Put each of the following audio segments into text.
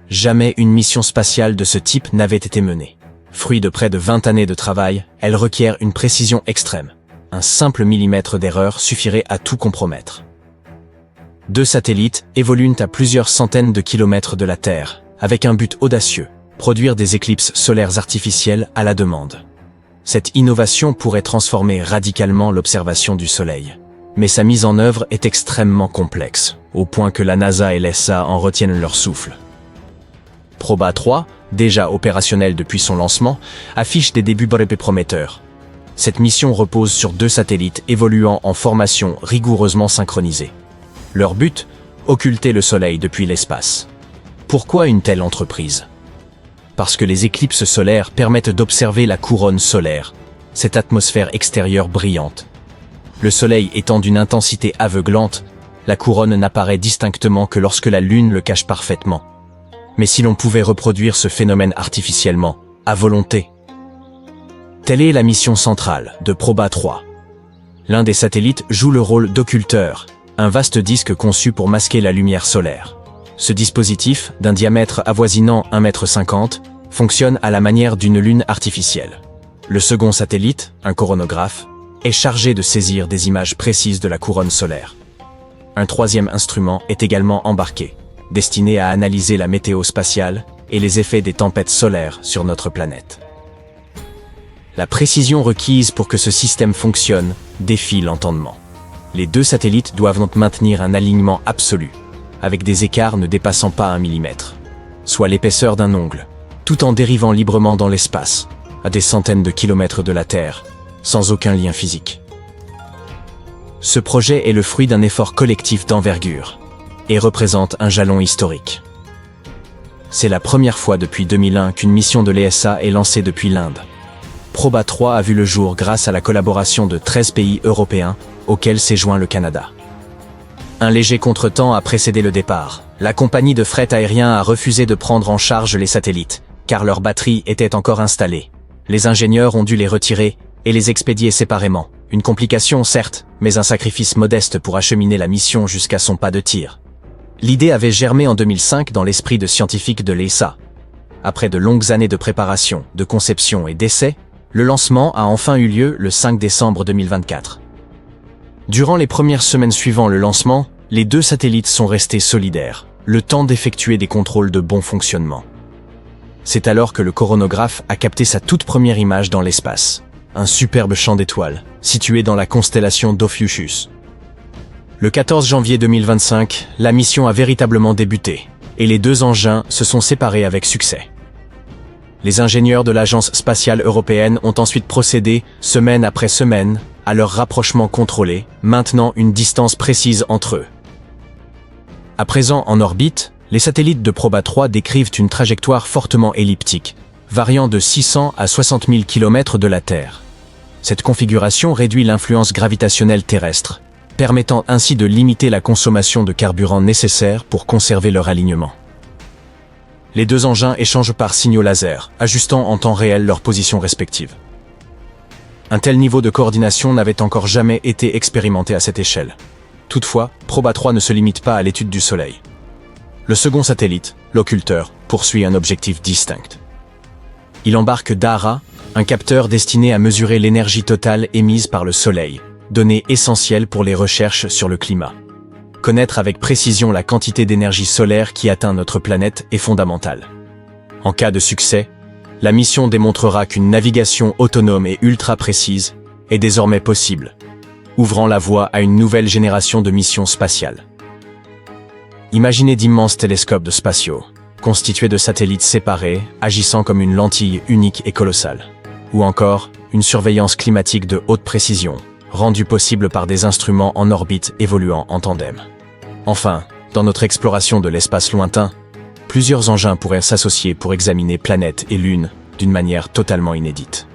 jamais une mission spatiale de ce type n'avait été menée. Fruit de près de 20 années de travail, elle requiert une précision extrême. Un simple millimètre d'erreur suffirait à tout compromettre. 2 satellites évoluent à plusieurs centaines de kilomètres de la Terre, avec un but audacieux, produire des éclipses solaires artificielles à la demande. Cette innovation pourrait transformer radicalement l'observation du Soleil. Mais sa mise en œuvre est extrêmement complexe, au point que la NASA et l'ESA en retiennent leur souffle. Proba 3, déjà opérationnel depuis son lancement, affiche des débuts prometteurs. Cette mission repose sur 2 satellites évoluant en formation rigoureusement synchronisée. Leur but, occulter le Soleil depuis l'espace. Pourquoi une telle entreprise? Parce que les éclipses solaires permettent d'observer la couronne solaire, cette atmosphère extérieure brillante. Le Soleil étant d'une intensité aveuglante, la couronne n'apparaît distinctement que lorsque la Lune le cache parfaitement. Mais si l'on pouvait reproduire ce phénomène artificiellement, à volonté? Telle est la mission centrale de Proba 3. L'un des satellites joue le rôle d'occulteur, un vaste disque conçu pour masquer la lumière solaire. Ce dispositif, d'un diamètre avoisinant 1,50 m, fonctionne à la manière d'une lune artificielle. Le second satellite, un coronographe, est chargé de saisir des images précises de la couronne solaire. Un troisième instrument est également embarqué, destiné à analyser la météo spatiale et les effets des tempêtes solaires sur notre planète. La précision requise pour que ce système fonctionne défie l'entendement. Les 2 satellites doivent donc maintenir un alignement absolu, avec des écarts ne dépassant pas 1 mm, soit l'épaisseur d'un ongle, tout en dérivant librement dans l'espace, à des centaines de kilomètres de la Terre, sans aucun lien physique. Ce projet est le fruit d'un effort collectif d'envergure, et représente un jalon historique. C'est la première fois depuis 2001 qu'une mission de l'ESA est lancée depuis l'Inde. Proba 3 a vu le jour grâce à la collaboration de 13 pays européens, auxquels s'est joint le Canada. Un léger contretemps a précédé le départ. La compagnie de fret aérien a refusé de prendre en charge les satellites, car leurs batteries étaient encore installées. Les ingénieurs ont dû les retirer et les expédier séparément. Une complication certes, mais un sacrifice modeste pour acheminer la mission jusqu'à son pas de tir. L'idée avait germé en 2005 dans l'esprit de scientifiques de l'ESA. Après de longues années de préparation, de conception et d'essai, le lancement a enfin eu lieu le 5 décembre 2024. Durant les premières semaines suivant le lancement, les 2 satellites sont restés solidaires, le temps d'effectuer des contrôles de bon fonctionnement. C'est alors que le coronographe a capté sa toute première image dans l'espace, un superbe champ d'étoiles, situé dans la constellation d'Ophiuchus. Le 14 janvier 2025, la mission a véritablement débuté, et les 2 engins se sont séparés avec succès. Les ingénieurs de l'Agence spatiale européenne ont ensuite procédé, semaine après semaine, à leur rapprochement contrôlé, maintenant une distance précise entre eux. À présent en orbite, les satellites de Proba 3 décrivent une trajectoire fortement elliptique, variant de 600 à 60 000 km de la Terre. Cette configuration réduit l'influence gravitationnelle terrestre, permettant ainsi de limiter la consommation de carburant nécessaire pour conserver leur alignement. Les 2 engins échangent par signaux laser, ajustant en temps réel leurs positions respectives. Un tel niveau de coordination n'avait encore jamais été expérimenté à cette échelle. Toutefois, Proba 3 ne se limite pas à l'étude du Soleil. Le second satellite, l'occulteur, poursuit un objectif distinct. Il embarque DARA, un capteur destiné à mesurer l'énergie totale émise par le Soleil, donnée essentielle pour les recherches sur le climat. Connaître avec précision la quantité d'énergie solaire qui atteint notre planète est fondamental. En cas de succès, la mission démontrera qu'une navigation autonome et ultra précise est désormais possible, ouvrant la voie à une nouvelle génération de missions spatiales. Imaginez d'immenses télescopes spatiaux, constitués de satellites séparés, agissant comme une lentille unique et colossale. Ou encore, une surveillance climatique de haute précision, rendue possible par des instruments en orbite évoluant en tandem. Enfin, dans notre exploration de l'espace lointain, plusieurs engins pourraient s'associer pour examiner planètes et lunes d'une manière totalement inédite.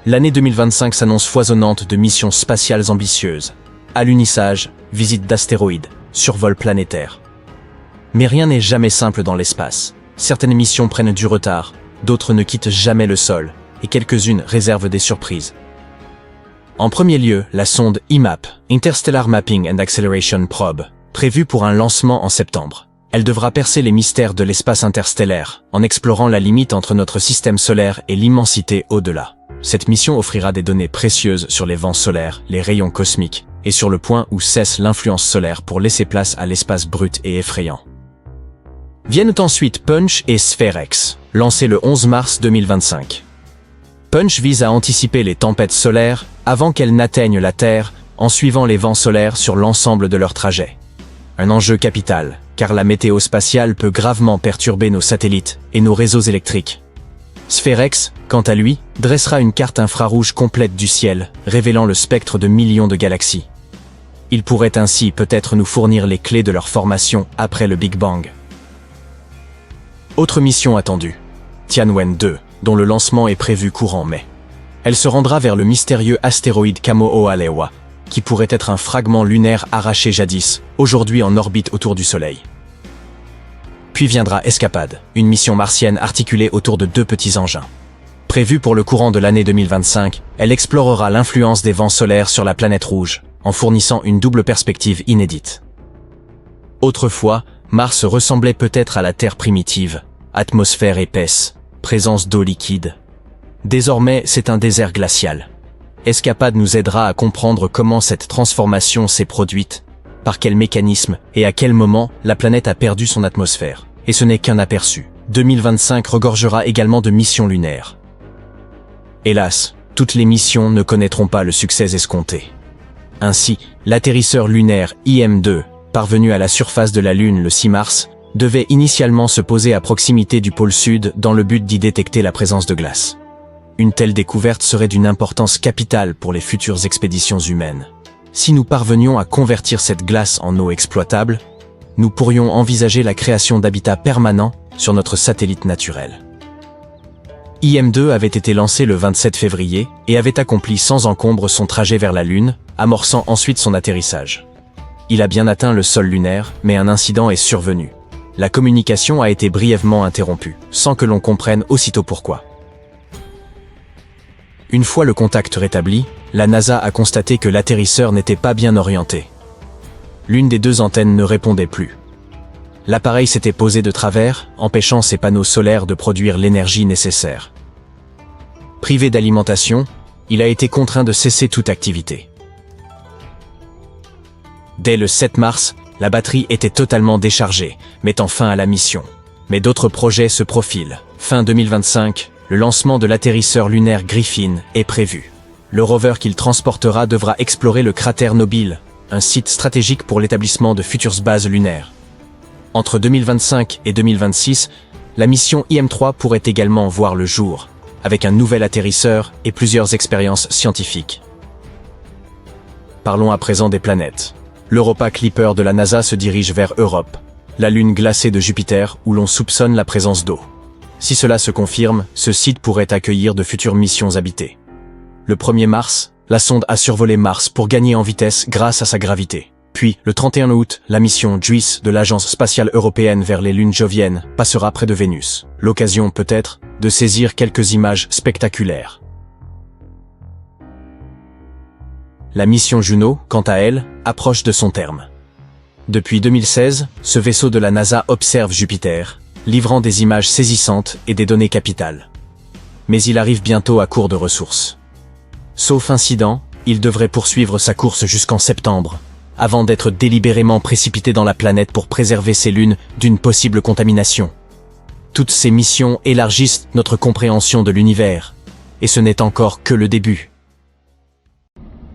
L'année 2025 s'annonce foisonnante de missions spatiales ambitieuses, alunissage, visite d'astéroïdes, survol planétaire. Mais rien n'est jamais simple dans l'espace. Certaines missions prennent du retard, d'autres ne quittent jamais le sol, et quelques-unes réservent des surprises. En premier lieu, la sonde IMAP, Interstellar Mapping and Acceleration Probe, prévue pour un lancement en septembre. Elle devra percer les mystères de l'espace interstellaire, en explorant la limite entre notre système solaire et l'immensité au-delà. Cette mission offrira des données précieuses sur les vents solaires, les rayons cosmiques, et sur le point où cesse l'influence solaire pour laisser place à l'espace brut et effrayant. Viennent ensuite Punch et Spherex, lancés le 11 mars 2025. Punch vise à anticiper les tempêtes solaires avant qu'elles n'atteignent la Terre en suivant les vents solaires sur l'ensemble de leur trajet. Un enjeu capital, car la météo spatiale peut gravement perturber nos satellites et nos réseaux électriques. Spherex, quant à lui, dressera une carte infrarouge complète du ciel, révélant le spectre de millions de galaxies. Il pourrait ainsi peut-être nous fournir les clés de leur formation après le Big Bang. Autre mission attendue, Tianwen-2, dont le lancement est prévu courant mai. Elle se rendra vers le mystérieux astéroïde Kamo'olawewa, qui pourrait être un fragment lunaire arraché jadis, aujourd'hui en orbite autour du Soleil. Puis viendra Escapade, une mission martienne articulée autour de 2 petits engins. Prévue pour le courant de l'année 2025, elle explorera l'influence des vents solaires sur la planète rouge, en fournissant une double perspective inédite. Autrefois, Mars ressemblait peut-être à la Terre primitive, atmosphère épaisse, présence d'eau liquide. Désormais, c'est un désert glacial. Escapade nous aidera à comprendre comment cette transformation s'est produite, par quel mécanisme et à quel moment la planète a perdu son atmosphère. Et ce n'est qu'un aperçu. 2025 regorgera également de missions lunaires. Hélas, toutes les missions ne connaîtront pas le succès escompté. Ainsi, l'atterrisseur lunaire IM-2, parvenu à la surface de la Lune le 6 mars, devait initialement se poser à proximité du pôle Sud dans le but d'y détecter la présence de glace. Une telle découverte serait d'une importance capitale pour les futures expéditions humaines. Si nous parvenions à convertir cette glace en eau exploitable, nous pourrions envisager la création d'habitats permanents sur notre satellite naturel. IM-2 avait été lancé le 27 février et avait accompli sans encombre son trajet vers la Lune, amorçant ensuite son atterrissage. Il a bien atteint le sol lunaire, mais un incident est survenu. La communication a été brièvement interrompue, sans que l'on comprenne aussitôt pourquoi. Une fois le contact rétabli, la NASA a constaté que l'atterrisseur n'était pas bien orienté. L'une des 2 antennes ne répondait plus. L'appareil s'était posé de travers, empêchant ses panneaux solaires de produire l'énergie nécessaire. Privé d'alimentation, il a été contraint de cesser toute activité. Dès le 7 mars, la batterie était totalement déchargée, mettant fin à la mission. Mais d'autres projets se profilent. Fin 2025, le lancement de l'atterrisseur lunaire Griffin est prévu. Le rover qu'il transportera devra explorer le cratère Nobile, un site stratégique pour l'établissement de futures bases lunaires. Entre 2025 et 2026, la mission IM-3 pourrait également voir le jour, avec un nouvel atterrisseur et plusieurs expériences scientifiques. Parlons à présent des planètes. L'Europa Clipper de la NASA se dirige vers Europe, la lune glacée de Jupiter où l'on soupçonne la présence d'eau. Si cela se confirme, ce site pourrait accueillir de futures missions habitées. Le 1er mars, la sonde a survolé Mars pour gagner en vitesse grâce à sa gravité. Puis, le 31 août, la mission JUICE de l'Agence spatiale européenne vers les lunes joviennes passera près de Vénus. L'occasion peut-être de saisir quelques images spectaculaires. La mission Juno, quant à elle, approche de son terme. Depuis 2016, ce vaisseau de la NASA observe Jupiter, livrant des images saisissantes et des données capitales. Mais il arrive bientôt à court de ressources. Sauf incident, il devrait poursuivre sa course jusqu'en septembre, avant d'être délibérément précipité dans la planète pour préserver ses lunes d'une possible contamination. Toutes ces missions élargissent notre compréhension de l'univers, et ce n'est encore que le début.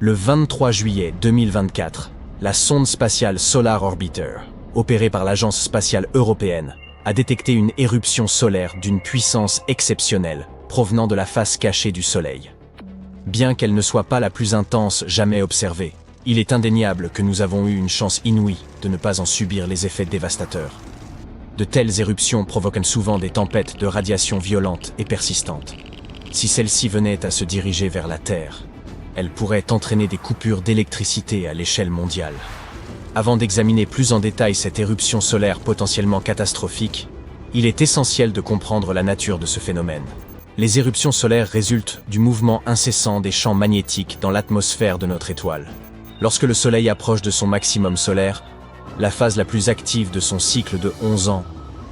Le 23 juillet 2024, la sonde spatiale Solar Orbiter, opérée par l'Agence spatiale européenne, a détecté une éruption solaire d'une puissance exceptionnelle provenant de la face cachée du Soleil. Bien qu'elle ne soit pas la plus intense jamais observée, il est indéniable que nous avons eu une chance inouïe de ne pas en subir les effets dévastateurs. De telles éruptions provoquent souvent des tempêtes de radiation violentes et persistantes. Si celles-ci venaient à se diriger vers la Terre, elles pourraient entraîner des coupures d'électricité à l'échelle mondiale. Avant d'examiner plus en détail cette éruption solaire potentiellement catastrophique, il est essentiel de comprendre la nature de ce phénomène. Les éruptions solaires résultent du mouvement incessant des champs magnétiques dans l'atmosphère de notre étoile. Lorsque le Soleil approche de son maximum solaire, la phase la plus active de son cycle de 11 ans,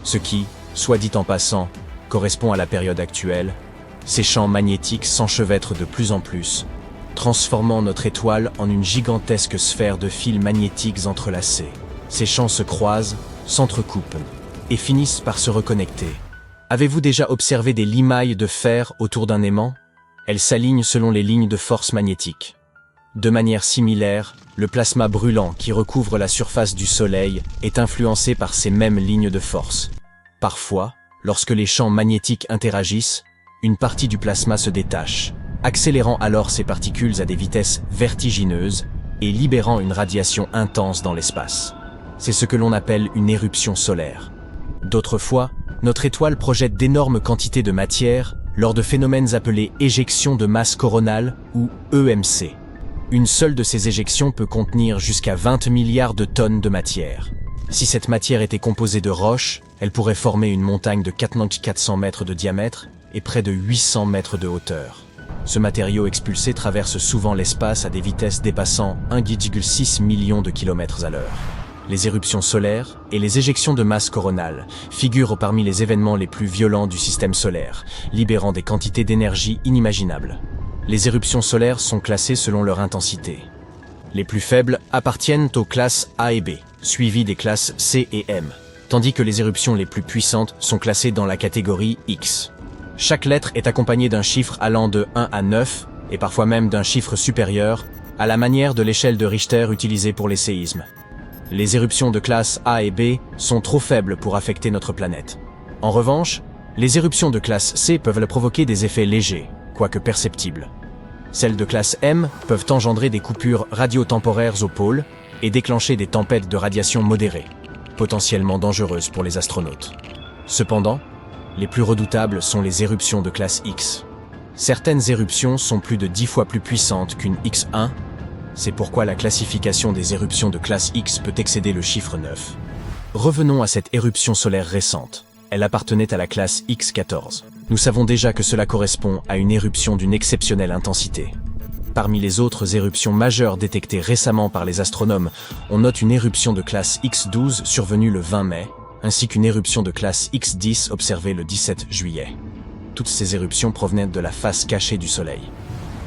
ce qui, soit dit en passant, correspond à la période actuelle. Ces champs magnétiques s'enchevêtrent de plus en plus, transformant notre étoile en une gigantesque sphère de fils magnétiques entrelacés. Ces champs se croisent, s'entrecoupent et finissent par se reconnecter. Avez-vous déjà observé des limailles de fer autour d'un aimant? Elles s'alignent selon les lignes de force magnétique. De manière similaire, le plasma brûlant qui recouvre la surface du Soleil est influencé par ces mêmes lignes de force. Parfois, lorsque les champs magnétiques interagissent, une partie du plasma se détache, accélérant alors ces particules à des vitesses vertigineuses et libérant une radiation intense dans l'espace. C'est ce que l'on appelle une éruption solaire. D'autres fois, notre étoile projette d'énormes quantités de matière lors de phénomènes appelés éjections de masse coronale ou EMC. Une seule de ces éjections peut contenir jusqu'à 20 milliards de tonnes de matière. Si cette matière était composée de roches, elle pourrait former une montagne de 400 mètres de diamètre et près de 800 mètres de hauteur. Ce matériau expulsé traverse souvent l'espace à des vitesses dépassant 1,6 million de kilomètres à l'heure. Les éruptions solaires et les éjections de masse coronale figurent parmi les événements les plus violents du système solaire, libérant des quantités d'énergie inimaginables. Les éruptions solaires sont classées selon leur intensité. Les plus faibles appartiennent aux classes A et B, suivies des classes C et M, tandis que les éruptions les plus puissantes sont classées dans la catégorie X. Chaque lettre est accompagnée d'un chiffre allant de 1 à 9, et parfois même d'un chiffre supérieur, à la manière de l'échelle de Richter utilisée pour les séismes. Les éruptions de classe A et B sont trop faibles pour affecter notre planète. En revanche, les éruptions de classe C peuvent provoquer des effets légers, quoique perceptibles. Celles de classe M peuvent engendrer des coupures radiotemporaires au pôle et déclencher des tempêtes de radiation modérées, potentiellement dangereuses pour les astronautes. Cependant, les plus redoutables sont les éruptions de classe X. Certaines éruptions sont plus de 10 fois plus puissantes qu'une X1, c'est pourquoi la classification des éruptions de classe X peut excéder le chiffre 9. Revenons à cette éruption solaire récente. Elle appartenait à la classe X14. Nous savons déjà que cela correspond à une éruption d'une exceptionnelle intensité. Parmi les autres éruptions majeures détectées récemment par les astronomes, on note une éruption de classe X12 survenue le 20 mai, ainsi qu'une éruption de classe X10 observée le 17 juillet. Toutes ces éruptions provenaient de la face cachée du Soleil.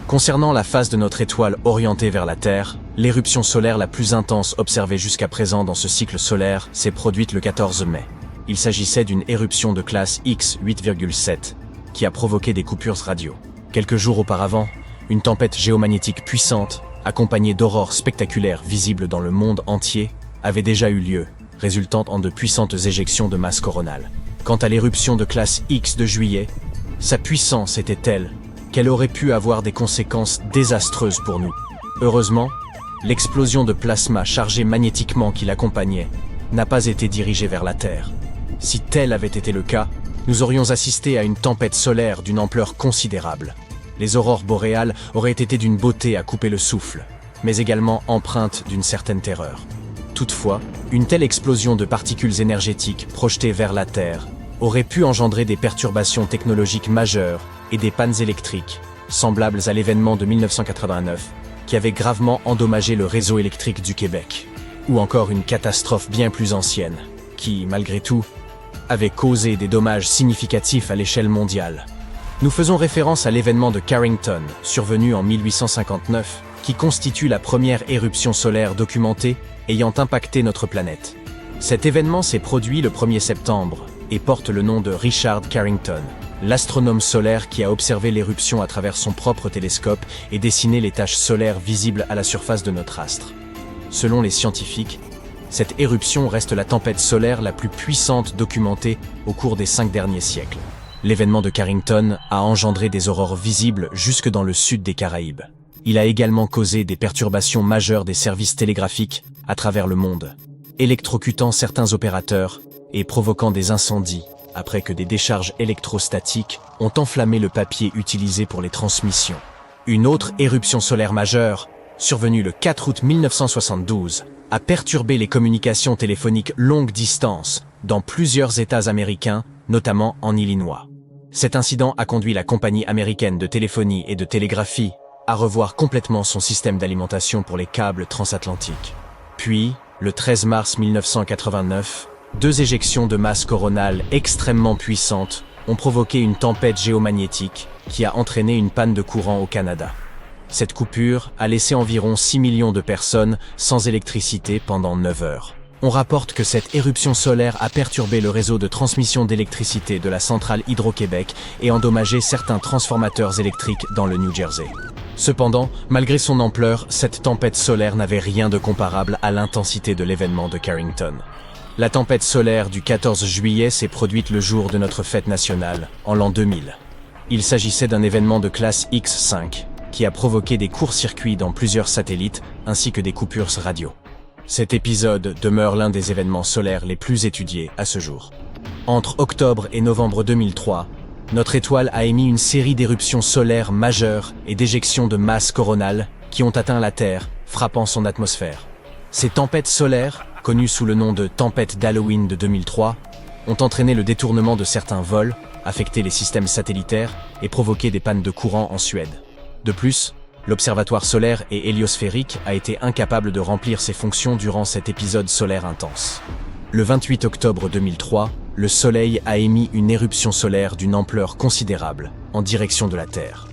Concernant la face de notre étoile orientée vers la Terre, l'éruption solaire la plus intense observée jusqu'à présent dans ce cycle solaire s'est produite le 14 mai. Il s'agissait d'une éruption de classe X 8,7 qui a provoqué des coupures radio. Quelques jours auparavant, une tempête géomagnétique puissante, accompagnée d'aurores spectaculaires visibles dans le monde entier, avait déjà eu lieu, résultant en de puissantes éjections de masse coronale. Quant à l'éruption de classe X de juillet, sa puissance était telle qu'elle aurait pu avoir des conséquences désastreuses pour nous. Heureusement, l'explosion de plasma chargé magnétiquement qui l'accompagnait n'a pas été dirigée vers la Terre. Si tel avait été le cas, nous aurions assisté à une tempête solaire d'une ampleur considérable. Les aurores boréales auraient été d'une beauté à couper le souffle, mais également empreintes d'une certaine terreur. Toutefois, une telle explosion de particules énergétiques projetées vers la Terre aurait pu engendrer des perturbations technologiques majeures et des pannes électriques, semblables à l'événement de 1989, qui avait gravement endommagé le réseau électrique du Québec, ou encore une catastrophe bien plus ancienne, qui, malgré tout, avait causé des dommages significatifs à l'échelle mondiale. Nous faisons référence à l'événement de Carrington, survenu en 1859, qui constitue la première éruption solaire documentée ayant impacté notre planète. Cet événement s'est produit le 1er septembre et porte le nom de Richard Carrington, l'astronome solaire qui a observé l'éruption à travers son propre télescope et dessiné les taches solaires visibles à la surface de notre astre. Selon les scientifiques, cette éruption reste la tempête solaire la plus puissante documentée au cours des 5 derniers siècles. L'événement de Carrington a engendré des aurores visibles jusque dans le sud des Caraïbes. Il a également causé des perturbations majeures des services télégraphiques à travers le monde, électrocutant certains opérateurs et provoquant des incendies après que des décharges électrostatiques ont enflammé le papier utilisé pour les transmissions. Une autre éruption solaire majeure, survenue le 4 août 1972, a perturbé les communications téléphoniques longue distance dans plusieurs États américains, notamment en Illinois. Cet incident a conduit la compagnie américaine de téléphonie et de télégraphie à revoir complètement son système d'alimentation pour les câbles transatlantiques. Puis, Le 13 mars 1989, deux éjections de masse coronale extrêmement puissantes ont provoqué une tempête géomagnétique qui a entraîné une panne de courant au Canada. Cette coupure a laissé environ 6 millions de personnes sans électricité pendant 9 heures. On rapporte que cette éruption solaire a perturbé le réseau de transmission d'électricité de la centrale Hydro-Québec et endommagé certains transformateurs électriques dans le New Jersey. Cependant, malgré son ampleur, cette tempête solaire n'avait rien de comparable à l'intensité de l'événement de Carrington. La tempête solaire du 14 juillet s'est produite le jour de notre fête nationale, en l'an 2000. Il s'agissait d'un événement de classe X5, qui a provoqué des courts-circuits dans plusieurs satellites ainsi que des coupures radio. Cet épisode demeure l'un des événements solaires les plus étudiés à ce jour. Entre octobre et novembre 2003, notre étoile a émis une série d'éruptions solaires majeures et d'éjections de masse coronale qui ont atteint la Terre, frappant son atmosphère. Ces tempêtes solaires, connues sous le nom de tempête d'Halloween de 2003, ont entraîné le détournement de certains vols, affecté les systèmes satellitaires et provoqué des pannes de courant en Suède. De plus, l'observatoire solaire et héliosphérique a été incapable de remplir ses fonctions durant cet épisode solaire intense. Le 28 octobre 2003, le Soleil a émis une éruption solaire d'une ampleur considérable, en direction de la Terre.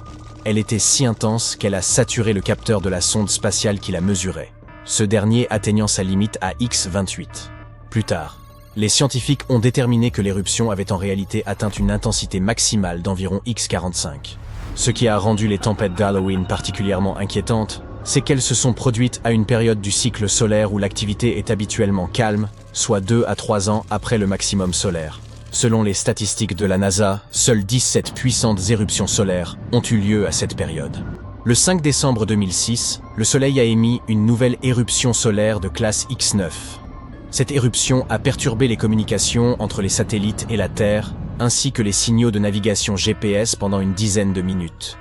Elle était si intense qu'elle a saturé le capteur de la sonde spatiale qui la mesurait, ce dernier atteignant sa limite à X28. Plus tard, les scientifiques ont déterminé que l'éruption avait en réalité atteint une intensité maximale d'environ X45. Ce qui a rendu les tempêtes d'Halloween particulièrement inquiétantes, c'est qu'elles se sont produites à une période du cycle solaire où l'activité est habituellement calme, soit 2 à 3 ans après le maximum solaire. Selon les statistiques de la NASA, seules 17 puissantes éruptions solaires ont eu lieu à cette période. Le 5 décembre 2006, le Soleil a émis une nouvelle éruption solaire de classe X9. Cette éruption a perturbé les communications entre les satellites et la Terre, ainsi que les signaux de navigation GPS pendant une dizaine de minutes.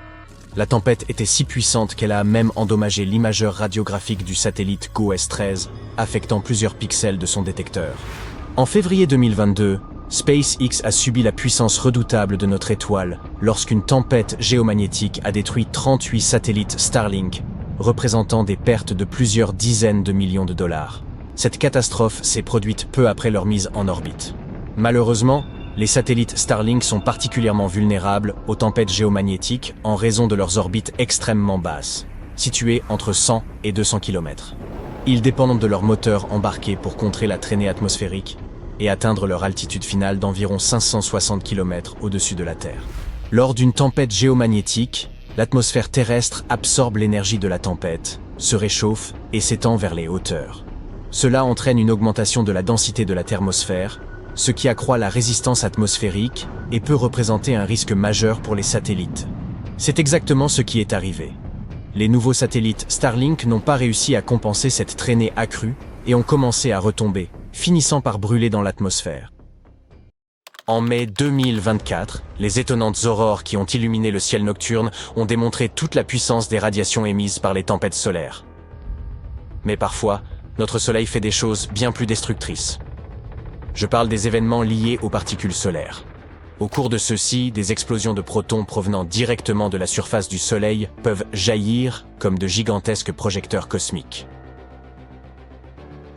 La tempête était si puissante qu'elle a même endommagé l'imageur radiographique du satellite GOES-13, affectant plusieurs pixels de son détecteur. En février 2022, SpaceX a subi la puissance redoutable de notre étoile lorsqu'une tempête géomagnétique a détruit 38 satellites Starlink, représentant des pertes de plusieurs dizaines de millions de dollars. Cette catastrophe s'est produite peu après leur mise en orbite. Malheureusement, les satellites Starlink sont particulièrement vulnérables aux tempêtes géomagnétiques en raison de leurs orbites extrêmement basses, situées entre 100 et 200 km. Ils dépendent de leur moteur embarqué pour contrer la traînée atmosphérique et atteindre leur altitude finale d'environ 560 km au-dessus de la Terre. Lors d'une tempête géomagnétique, l'atmosphère terrestre absorbe l'énergie de la tempête, se réchauffe et s'étend vers les hauteurs. Cela entraîne une augmentation de la densité de la thermosphère, ce qui accroît la résistance atmosphérique et peut représenter un risque majeur pour les satellites. C'est exactement ce qui est arrivé. Les nouveaux satellites Starlink n'ont pas réussi à compenser cette traînée accrue et ont commencé à retomber, finissant par brûler dans l'atmosphère. En mai 2024, les étonnantes aurores qui ont illuminé le ciel nocturne ont démontré toute la puissance des radiations émises par les tempêtes solaires. Mais parfois, notre Soleil fait des choses bien plus destructrices. Je parle des événements liés aux particules solaires. Au cours de ceux-ci, des explosions de protons provenant directement de la surface du Soleil peuvent jaillir comme de gigantesques projecteurs cosmiques.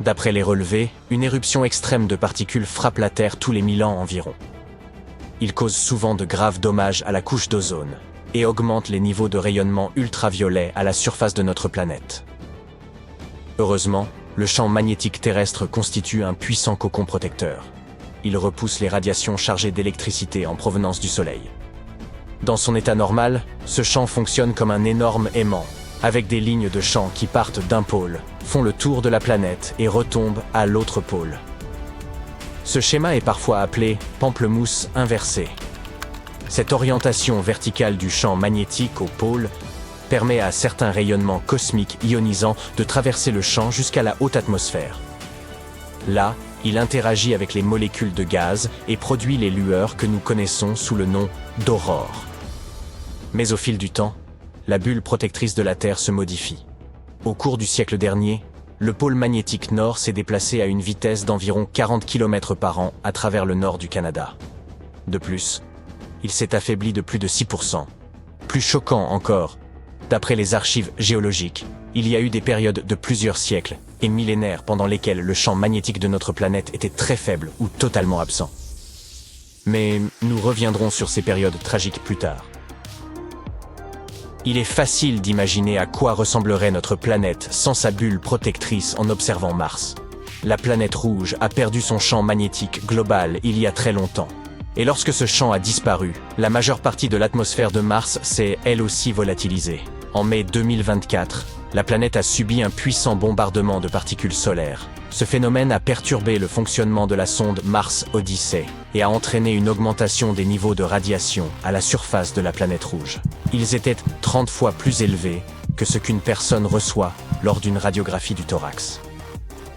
D'après les relevés, une éruption extrême de particules frappe la Terre tous les 1000 ans environ. Il cause souvent de graves dommages à la couche d'ozone et augmente les niveaux de rayonnement ultraviolet à la surface de notre planète. Heureusement, le champ magnétique terrestre constitue un puissant cocon protecteur. Il repousse les radiations chargées d'électricité en provenance du Soleil. Dans son état normal, ce champ fonctionne comme un énorme aimant, avec des lignes de champ qui partent d'un pôle, font le tour de la planète et retombent à l'autre pôle. Ce schéma est parfois appelé pamplemousse inversé. Cette orientation verticale du champ magnétique au pôle permet à certains rayonnements cosmiques ionisants de traverser le champ jusqu'à la haute atmosphère. Là, il interagit avec les molécules de gaz et produit les lueurs que nous connaissons sous le nom d'aurore. Mais au fil du temps, la bulle protectrice de la Terre se modifie. Au cours du siècle dernier, le pôle magnétique nord s'est déplacé à une vitesse d'environ 40 km par an à travers le nord du Canada. De plus, il s'est affaibli de plus de 6%. Plus choquant encore, d'après les archives géologiques, Il y a eu des périodes de plusieurs siècles et millénaires pendant lesquelles le champ magnétique de notre planète était très faible ou totalement absent. Mais nous reviendrons sur ces périodes tragiques plus tard. Il est facile d'imaginer à quoi ressemblerait notre planète sans sa bulle protectrice en observant Mars. La planète rouge a perdu son champ magnétique global il y a très longtemps. Et lorsque ce champ a disparu, la majeure partie de l'atmosphère de Mars s'est elle aussi volatilisée. En mai 2024, la planète a subi un puissant bombardement de particules solaires. Ce phénomène a perturbé le fonctionnement de la sonde Mars Odyssey et a entraîné une augmentation des niveaux de radiation à la surface de la planète rouge. Ils étaient 30 fois plus élevés que ce qu'une personne reçoit lors d'une radiographie du thorax.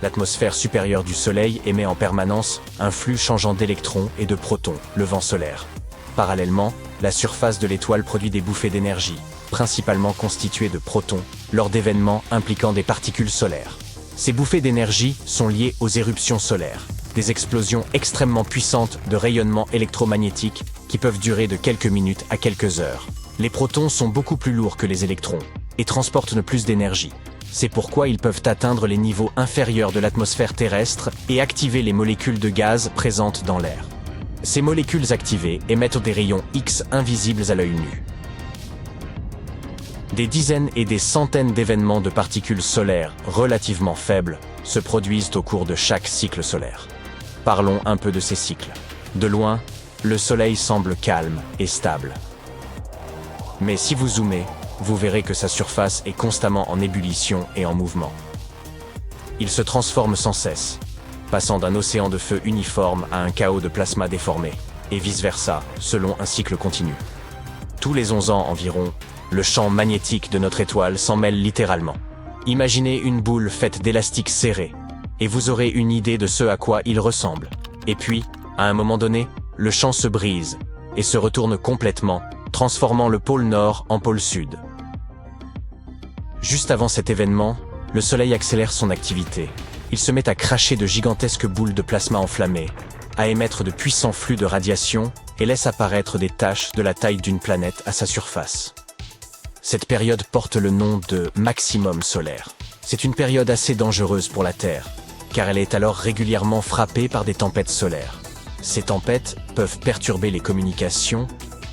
L'atmosphère supérieure du Soleil émet en permanence un flux changeant d'électrons et de protons, le vent solaire. Parallèlement, la surface de l'étoile produit des bouffées d'énergie, principalement constituées de protons, lors d'événements impliquant des particules solaires. Ces bouffées d'énergie sont liées aux éruptions solaires, des explosions extrêmement puissantes de rayonnement électromagnétique qui peuvent durer de quelques minutes à quelques heures. Les protons sont beaucoup plus lourds que les électrons et transportent plus d'énergie. C'est pourquoi ils peuvent atteindre les niveaux inférieurs de l'atmosphère terrestre et activer les molécules de gaz présentes dans l'air. Ces molécules activées émettent des rayons X invisibles à l'œil nu. Des dizaines et des centaines d'événements de particules solaires relativement faibles se produisent au cours de chaque cycle solaire. Parlons un peu de ces cycles. De loin, le Soleil semble calme et stable. Mais si vous zoomez, vous verrez que sa surface est constamment en ébullition et en mouvement. Il se transforme sans cesse, passant d'un océan de feu uniforme à un chaos de plasma déformé, et vice-versa, selon un cycle continu. Tous les 11 ans environ, le champ magnétique de notre étoile s'en mêle littéralement. Imaginez une boule faite d'élastiques serrés, et vous aurez une idée de ce à quoi il ressemble. Et puis, à un moment donné, le champ se brise, et se retourne complètement, transformant le pôle nord en pôle sud. Juste avant cet événement, le Soleil accélère son activité. Il se met à cracher de gigantesques boules de plasma enflammées, à émettre de puissants flux de radiation et laisse apparaître des taches de la taille d'une planète à sa surface. Cette période porte le nom de maximum solaire. C'est une période assez dangereuse pour la Terre, car elle est alors régulièrement frappée par des tempêtes solaires. Ces tempêtes peuvent perturber les communications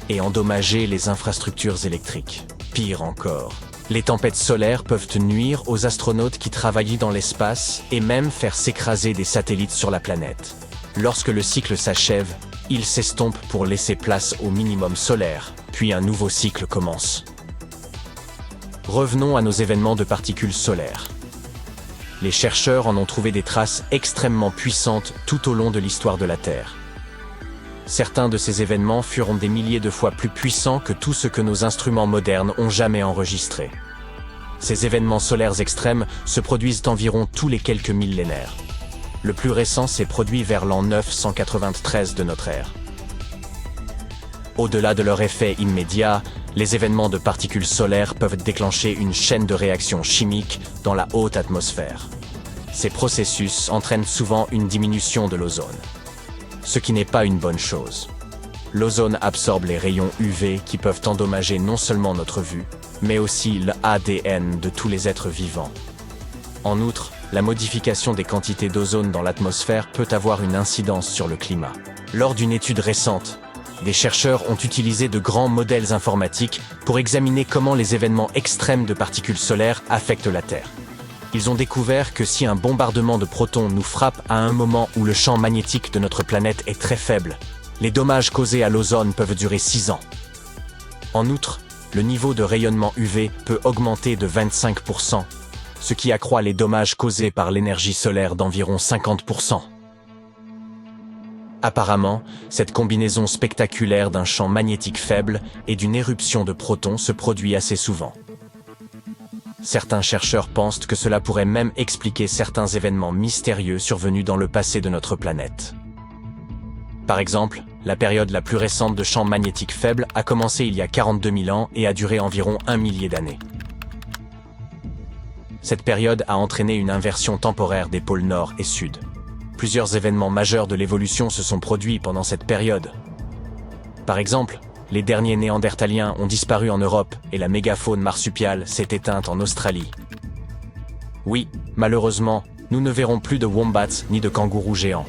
et endommager les infrastructures électriques. Pire encore, les tempêtes solaires peuvent nuire aux astronautes qui travaillent dans l'espace et même faire s'écraser des satellites sur la planète. Lorsque le cycle s'achève, il s'estompe pour laisser place au minimum solaire, puis un nouveau cycle commence. Revenons à nos événements de particules solaires. Les chercheurs en ont trouvé des traces extrêmement puissantes tout au long de l'histoire de la Terre. Certains de ces événements furent des milliers de fois plus puissants que tout ce que nos instruments modernes ont jamais enregistré. Ces événements solaires extrêmes se produisent environ tous les quelques millénaires. Le plus récent s'est produit vers l'an 993 de notre ère. Au-delà de leur effet immédiat, les événements de particules solaires peuvent déclencher une chaîne de réactions chimiques dans la haute atmosphère. Ces processus entraînent souvent une diminution de l'ozone, ce qui n'est pas une bonne chose. L'ozone absorbe les rayons UV qui peuvent endommager non seulement notre vue, mais aussi l'ADN de tous les êtres vivants. En outre, la modification des quantités d'ozone dans l'atmosphère peut avoir une incidence sur le climat. Lors d'une étude récente, des chercheurs ont utilisé de grands modèles informatiques pour examiner comment les événements extrêmes de particules solaires affectent la Terre. Ils ont découvert que si un bombardement de protons nous frappe à un moment où le champ magnétique de notre planète est très faible, les dommages causés à l'ozone peuvent durer 6 ans. En outre, le niveau de rayonnement UV peut augmenter de 25%, ce qui accroît les dommages causés par l'énergie solaire d'environ 50%. Apparemment, cette combinaison spectaculaire d'un champ magnétique faible et d'une éruption de protons se produit assez souvent. Certains chercheurs pensent que cela pourrait même expliquer certains événements mystérieux survenus dans le passé de notre planète. Par exemple, la période la plus récente de champs magnétiques faibles a commencé il y a 42 000 ans et a duré environ 1 millier d'années. Cette période a entraîné une inversion temporaire des pôles nord et sud. Plusieurs événements majeurs de l'évolution se sont produits pendant cette période. Par exemple, les derniers néandertaliens ont disparu en Europe et la mégafaune marsupiale s'est éteinte en Australie. Oui, malheureusement, nous ne verrons plus de wombats ni de kangourous géants.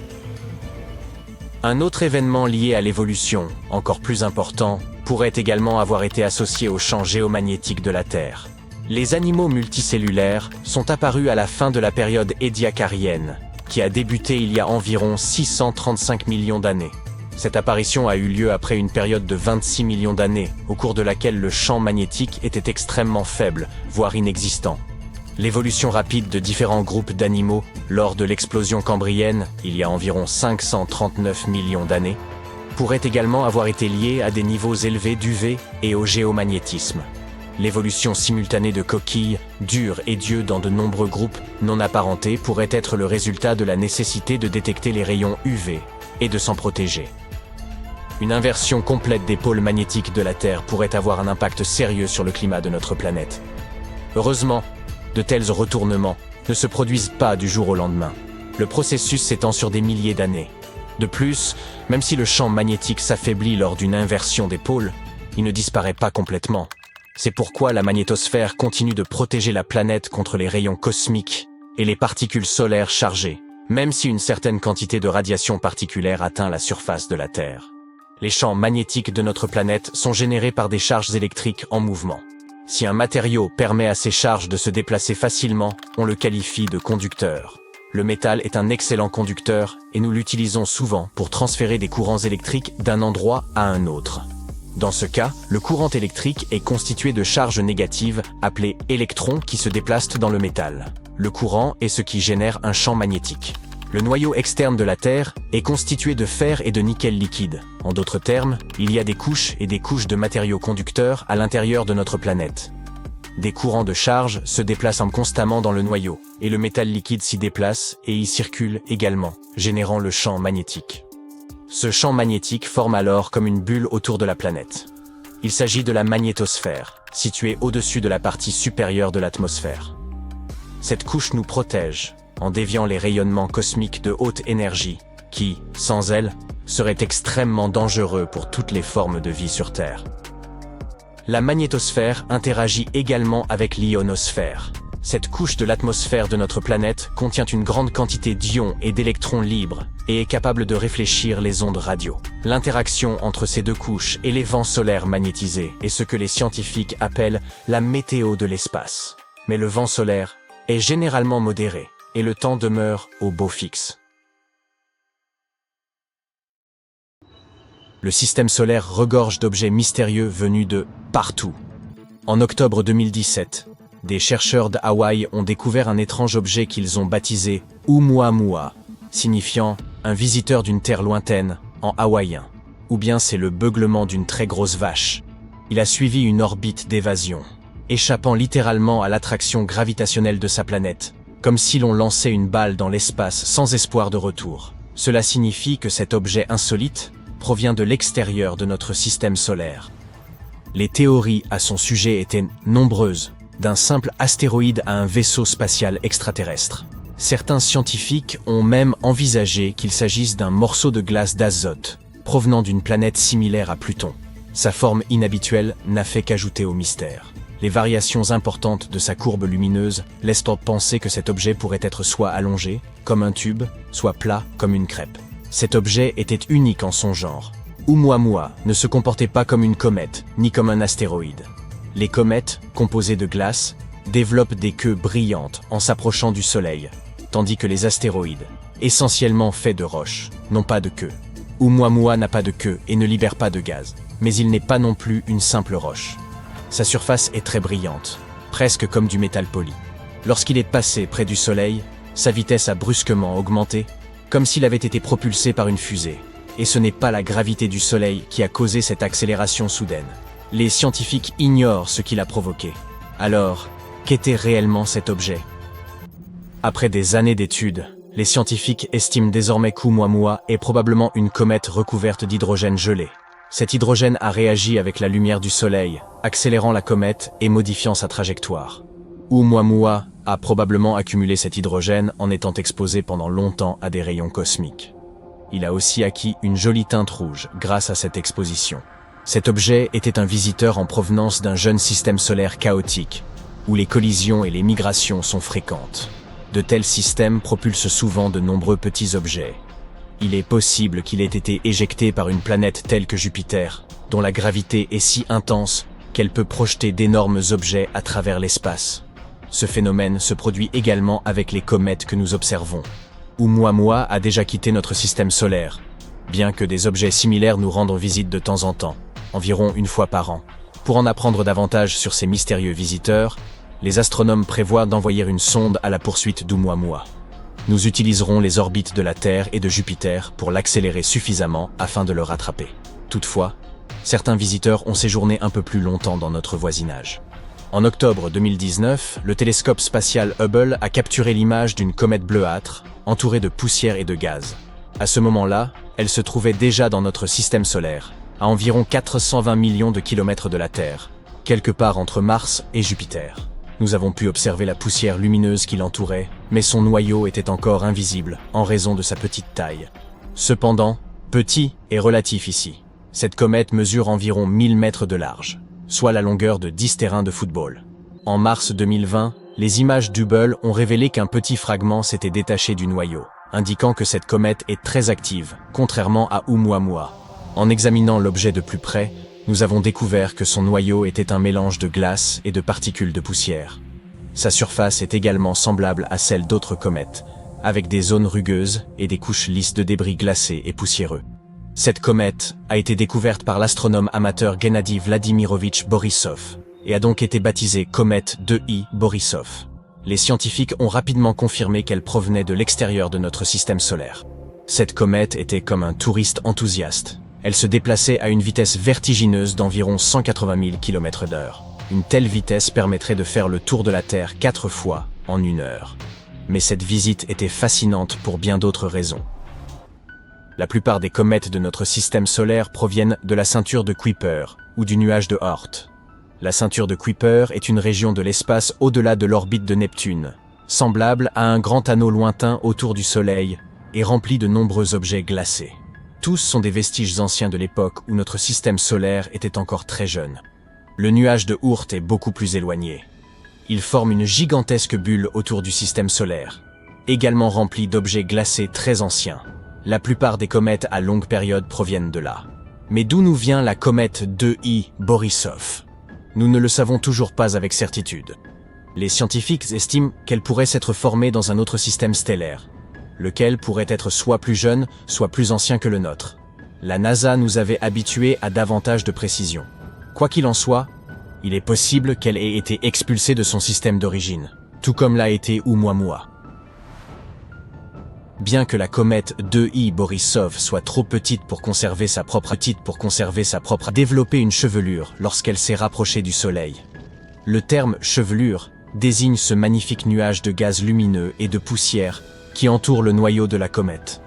Un autre événement lié à l'évolution, encore plus important, pourrait également avoir été associé au champ géomagnétique de la Terre. Les animaux multicellulaires sont apparus à la fin de la période édiacarienne, qui a débuté il y a environ 635 millions d'années. Cette apparition a eu lieu après une période de 26 millions d'années, au cours de laquelle le champ magnétique était extrêmement faible, voire inexistant. L'évolution rapide de différents groupes d'animaux lors de l'explosion cambrienne, il y a environ 539 millions d'années, pourrait également avoir été liée à des niveaux élevés d'UV et au géomagnétisme. L'évolution simultanée de coquilles, dures et d'yeux dans de nombreux groupes non apparentés pourrait être le résultat de la nécessité de détecter les rayons UV et de s'en protéger. Une inversion complète des pôles magnétiques de la Terre pourrait avoir un impact sérieux sur le climat de notre planète. Heureusement, de tels retournements ne se produisent pas du jour au lendemain. Le processus s'étend sur des milliers d'années. De plus, même si le champ magnétique s'affaiblit lors d'une inversion des pôles, il ne disparaît pas complètement. C'est pourquoi la magnétosphère continue de protéger la planète contre les rayons cosmiques et les particules solaires chargées, même si une certaine quantité de radiation particulière atteint la surface de la Terre. Les champs magnétiques de notre planète sont générés par des charges électriques en mouvement. Si un matériau permet à ces charges de se déplacer facilement, on le qualifie de conducteur. Le métal est un excellent conducteur et nous l'utilisons souvent pour transférer des courants électriques d'un endroit à un autre. Dans ce cas, le courant électrique est constitué de charges négatives appelées électrons qui se déplacent dans le métal. Le courant est ce qui génère un champ magnétique. Le noyau externe de la Terre est constitué de fer et de nickel liquide. En d'autres termes, il y a des couches et des couches de matériaux conducteurs à l'intérieur de notre planète. Des courants de charge se déplacent constamment dans le noyau, et le métal liquide s'y déplace et y circule également, générant le champ magnétique. Ce champ magnétique forme alors comme une bulle autour de la planète. Il s'agit de la magnétosphère, située au-dessus de la partie supérieure de l'atmosphère. Cette couche nous protège, en déviant les rayonnements cosmiques de haute énergie, qui, sans elle, seraient extrêmement dangereux pour toutes les formes de vie sur Terre. La magnétosphère interagit également avec l'ionosphère. Cette couche de l'atmosphère de notre planète contient une grande quantité d'ions et d'électrons libres et est capable de réfléchir les ondes radio. L'interaction entre ces deux couches et les vents solaires magnétisés est ce que les scientifiques appellent la météo de l'espace. Mais le vent solaire est généralement modéré et le temps demeure au beau fixe. Le système solaire regorge d'objets mystérieux venus de partout. En octobre 2017, des chercheurs d'Hawaï ont découvert un étrange objet qu'ils ont baptisé Oumuamua, signifiant un visiteur d'une terre lointaine en hawaïen. Ou bien c'est le beuglement d'une très grosse vache. Il a suivi une orbite d'évasion, échappant littéralement à l'attraction gravitationnelle de sa planète, comme si l'on lançait une balle dans l'espace sans espoir de retour. Cela signifie que cet objet insolite provient de l'extérieur de notre système solaire. Les théories à son sujet étaient nombreuses, d'un simple astéroïde à un vaisseau spatial extraterrestre. Certains scientifiques ont même envisagé qu'il s'agisse d'un morceau de glace d'azote, provenant d'une planète similaire à Pluton. Sa forme inhabituelle n'a fait qu'ajouter au mystère. Les variations importantes de sa courbe lumineuse laissent penser que cet objet pourrait être soit allongé, comme un tube, soit plat, comme une crêpe. Cet objet était unique en son genre. Oumuamua ne se comportait pas comme une comète, ni comme un astéroïde. Les comètes, composées de glace, développent des queues brillantes en s'approchant du Soleil, tandis que les astéroïdes, essentiellement faits de roches, n'ont pas de queue. Oumuamua n'a pas de queue et ne libère pas de gaz, mais il n'est pas non plus une simple roche. Sa surface est très brillante, presque comme du métal poli. Lorsqu'il est passé près du Soleil, sa vitesse a brusquement augmenté, comme s'il avait été propulsé par une fusée. Et ce n'est pas la gravité du Soleil qui a causé cette accélération soudaine. Les scientifiques ignorent ce qui l'a provoqué. Alors, qu'était réellement cet objet? Après des années d'études, les scientifiques estiment désormais qu'Oumuamua est probablement une comète recouverte d'hydrogène gelé. Cet hydrogène a réagi avec la lumière du Soleil, accélérant la comète et modifiant sa trajectoire. Oumuamua a probablement accumulé cet hydrogène en étant exposé pendant longtemps à des rayons cosmiques. Il a aussi acquis une jolie teinte rouge grâce à cette exposition. Cet objet était un visiteur en provenance d'un jeune système solaire chaotique, où les collisions et les migrations sont fréquentes. De tels systèmes propulsent souvent de nombreux petits objets. Il est possible qu'il ait été éjecté par une planète telle que Jupiter, dont la gravité est si intense qu'elle peut projeter d'énormes objets à travers l'espace. Ce phénomène se produit également avec les comètes que nous observons. Oumuamua a déjà quitté notre système solaire, bien que des objets similaires nous rendent visite de temps en temps, environ une fois par an. Pour en apprendre davantage sur ces mystérieux visiteurs, les astronomes prévoient d'envoyer une sonde à la poursuite d'Oumuamua. Nous utiliserons les orbites de la Terre et de Jupiter pour l'accélérer suffisamment afin de le rattraper. Toutefois, certains visiteurs ont séjourné un peu plus longtemps dans notre voisinage. En octobre 2019, le télescope spatial Hubble a capturé l'image d'une comète bleuâtre, entourée de poussière et de gaz. À ce moment-là, elle se trouvait déjà dans notre système solaire, à environ 420 millions de kilomètres de la Terre, quelque part entre Mars et Jupiter. Nous avons pu observer la poussière lumineuse qui l'entourait, mais son noyau était encore invisible en raison de sa petite taille. Cependant, petit est relatif ici. Cette comète mesure environ 1000 mètres de large, soit la longueur de 10 terrains de football. En mars 2020, les images d'Hubble ont révélé qu'un petit fragment s'était détaché du noyau, indiquant que cette comète est très active, contrairement à Oumuamua. En examinant l'objet de plus près, nous avons découvert que son noyau était un mélange de glace et de particules de poussière. Sa surface est également semblable à celle d'autres comètes, avec des zones rugueuses et des couches lisses de débris glacés et poussiéreux. Cette comète a été découverte par l'astronome amateur Gennady Vladimirovitch Borisov et a donc été baptisée comète 2I Borisov. Les scientifiques ont rapidement confirmé qu'elle provenait de l'extérieur de notre système solaire. Cette comète était comme un touriste enthousiaste. Elle se déplaçait à une vitesse vertigineuse d'environ 180 000 km/h. Une telle vitesse permettrait de faire le tour de la Terre 4 fois en 1 heure. Mais cette visite était fascinante pour bien d'autres raisons. La plupart des comètes de notre système solaire proviennent de la ceinture de Kuiper ou du nuage de Oort. La ceinture de Kuiper est une région de l'espace au-delà de l'orbite de Neptune, semblable à un grand anneau lointain autour du Soleil et rempli de nombreux objets glacés. Tous sont des vestiges anciens de l'époque où notre système solaire était encore très jeune. Le nuage de Oort est beaucoup plus éloigné. Il forme une gigantesque bulle autour du système solaire, également remplie d'objets glacés très anciens. La plupart des comètes à longue période proviennent de là. Mais d'où nous vient la comète 2I Borisov? Nous ne le savons toujours pas avec certitude. Les scientifiques estiment qu'elle pourrait s'être formée dans un autre système stellaire, lequel pourrait être soit plus jeune, soit plus ancien que le nôtre. La NASA nous avait habitués à davantage de précision. Quoi qu'il en soit, il est possible qu'elle ait été expulsée de son système d'origine, tout comme l'a été Oumuamua. Bien que la comète 2I Borisov soit trop petite pour conserver sa propre développer une chevelure lorsqu'elle s'est rapprochée du Soleil. Le terme chevelure désigne ce magnifique nuage de gaz lumineux et de poussière qui entoure le noyau de la comète.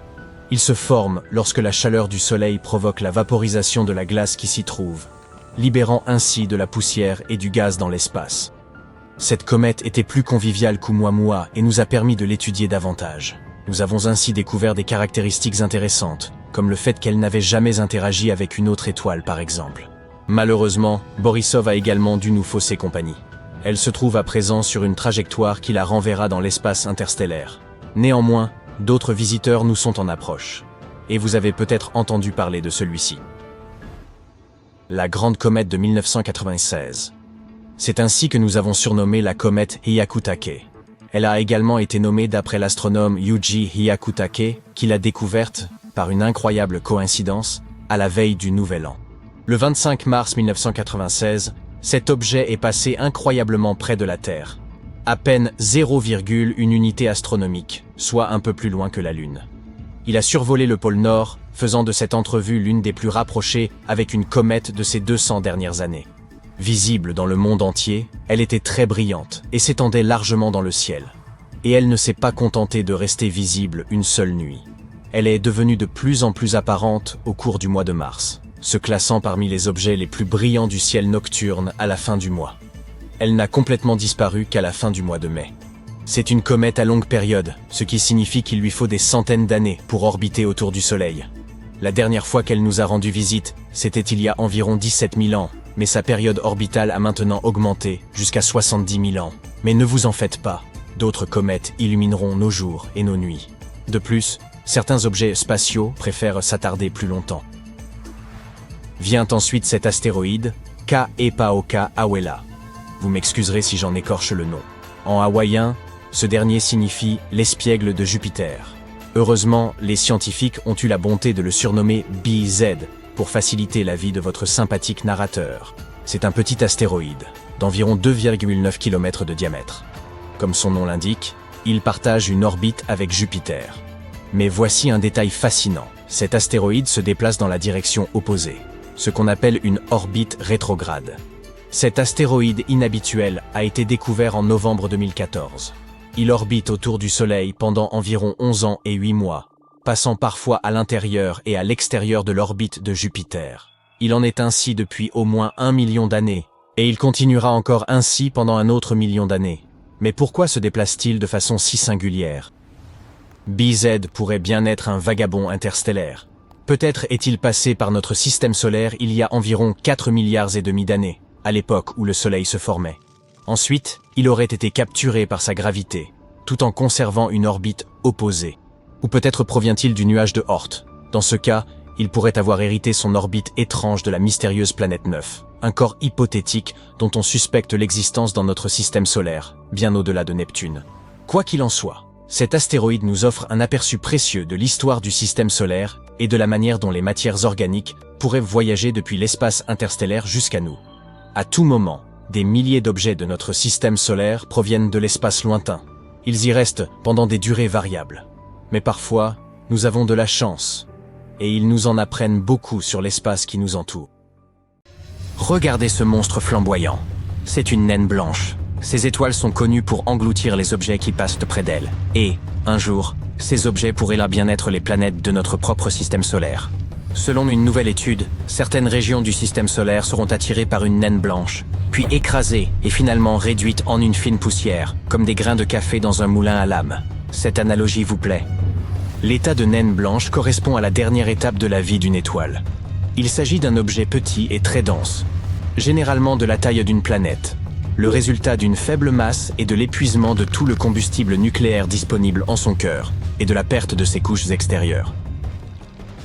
Il se forme lorsque la chaleur du Soleil provoque la vaporisation de la glace qui s'y trouve, libérant ainsi de la poussière et du gaz dans l'espace. Cette comète était plus conviviale qu'Oumuamua et nous a permis de l'étudier davantage. Nous avons ainsi découvert des caractéristiques intéressantes, comme le fait qu'elle n'avait jamais interagi avec une autre étoile par exemple. Malheureusement, Borisov a également dû nous fausser compagnie. Elle se trouve à présent sur une trajectoire qui la renverra dans l'espace interstellaire. Néanmoins, d'autres visiteurs nous sont en approche. Et vous avez peut-être entendu parler de celui-ci. La grande comète de 1996. C'est ainsi que nous avons surnommé la comète Hyakutake. Elle a également été nommée d'après l'astronome Yuji Hyakutake, qui l'a découverte, par une incroyable coïncidence, à la veille du Nouvel An. Le 25 mars 1996, cet objet est passé incroyablement près de la Terre. À peine 0,1 unité astronomique, soit un peu plus loin que la Lune. Il a survolé le pôle Nord, faisant de cette entrevue l'une des plus rapprochées avec une comète de ces 200 dernières années. Visible dans le monde entier, elle était très brillante et s'étendait largement dans le ciel. Et elle ne s'est pas contentée de rester visible une seule nuit. Elle est devenue de plus en plus apparente au cours du mois de mars, se classant parmi les objets les plus brillants du ciel nocturne à la fin du mois. Elle n'a complètement disparu qu'à la fin du mois de mai. C'est une comète à longue période, ce qui signifie qu'il lui faut des centaines d'années pour orbiter autour du Soleil. La dernière fois qu'elle nous a rendu visite, c'était il y a environ 17 000 ans, mais sa période orbitale a maintenant augmenté jusqu'à 70 000 ans. Mais ne vous en faites pas, d'autres comètes illumineront nos jours et nos nuits. De plus, certains objets spatiaux préfèrent s'attarder plus longtemps. Vient ensuite cet astéroïde, Kaepaoka Awela. Vous m'excuserez si j'en écorche le nom. En hawaïen, ce dernier signifie l'espiègle de Jupiter. Heureusement, les scientifiques ont eu la bonté de le surnommer BZ pour faciliter la vie de votre sympathique narrateur. C'est un petit astéroïde, d'environ 2,9 km de diamètre. Comme son nom l'indique, il partage une orbite avec Jupiter. Mais voici un détail fascinant. Cet astéroïde se déplace dans la direction opposée, ce qu'on appelle une orbite rétrograde. Cet astéroïde inhabituel a été découvert en novembre 2014. Il orbite autour du Soleil pendant environ 11 ans et 8 mois, passant parfois à l'intérieur et à l'extérieur de l'orbite de Jupiter. Il en est ainsi depuis au moins 1 million d'années, et il continuera encore ainsi pendant un autre million d'années. Mais pourquoi se déplace-t-il de façon si singulière? BZ pourrait bien être un vagabond interstellaire. Peut-être est-il passé par notre système solaire il y a environ 4 milliards et demi d'années, à l'époque où le Soleil se formait. Ensuite, il aurait été capturé par sa gravité, tout en conservant une orbite opposée. Ou peut-être provient-il du nuage de Oort. Dans ce cas, il pourrait avoir hérité son orbite étrange de la mystérieuse planète 9, un corps hypothétique dont on suspecte l'existence dans notre système solaire, bien au-delà de Neptune. Quoi qu'il en soit, cet astéroïde nous offre un aperçu précieux de l'histoire du système solaire et de la manière dont les matières organiques pourraient voyager depuis l'espace interstellaire jusqu'à nous. À tout moment, des milliers d'objets de notre système solaire proviennent de l'espace lointain. Ils y restent pendant des durées variables. Mais parfois, nous avons de la chance, et ils nous en apprennent beaucoup sur l'espace qui nous entoure. Regardez ce monstre flamboyant. C'est une naine blanche. Ces étoiles sont connues pour engloutir les objets qui passent près d'elles. Et, un jour, ces objets pourraient là bien être les planètes de notre propre système solaire. Selon une nouvelle étude, certaines régions du système solaire seront attirées par une naine blanche, puis écrasées et finalement réduites en une fine poussière, comme des grains de café dans un moulin à lame. Cette analogie vous plaît? L'état de naine blanche correspond à la dernière étape de la vie d'une étoile. Il s'agit d'un objet petit et très dense, généralement de la taille d'une planète, le résultat d'une faible masse et de l'épuisement de tout le combustible nucléaire disponible en son cœur, et de la perte de ses couches extérieures.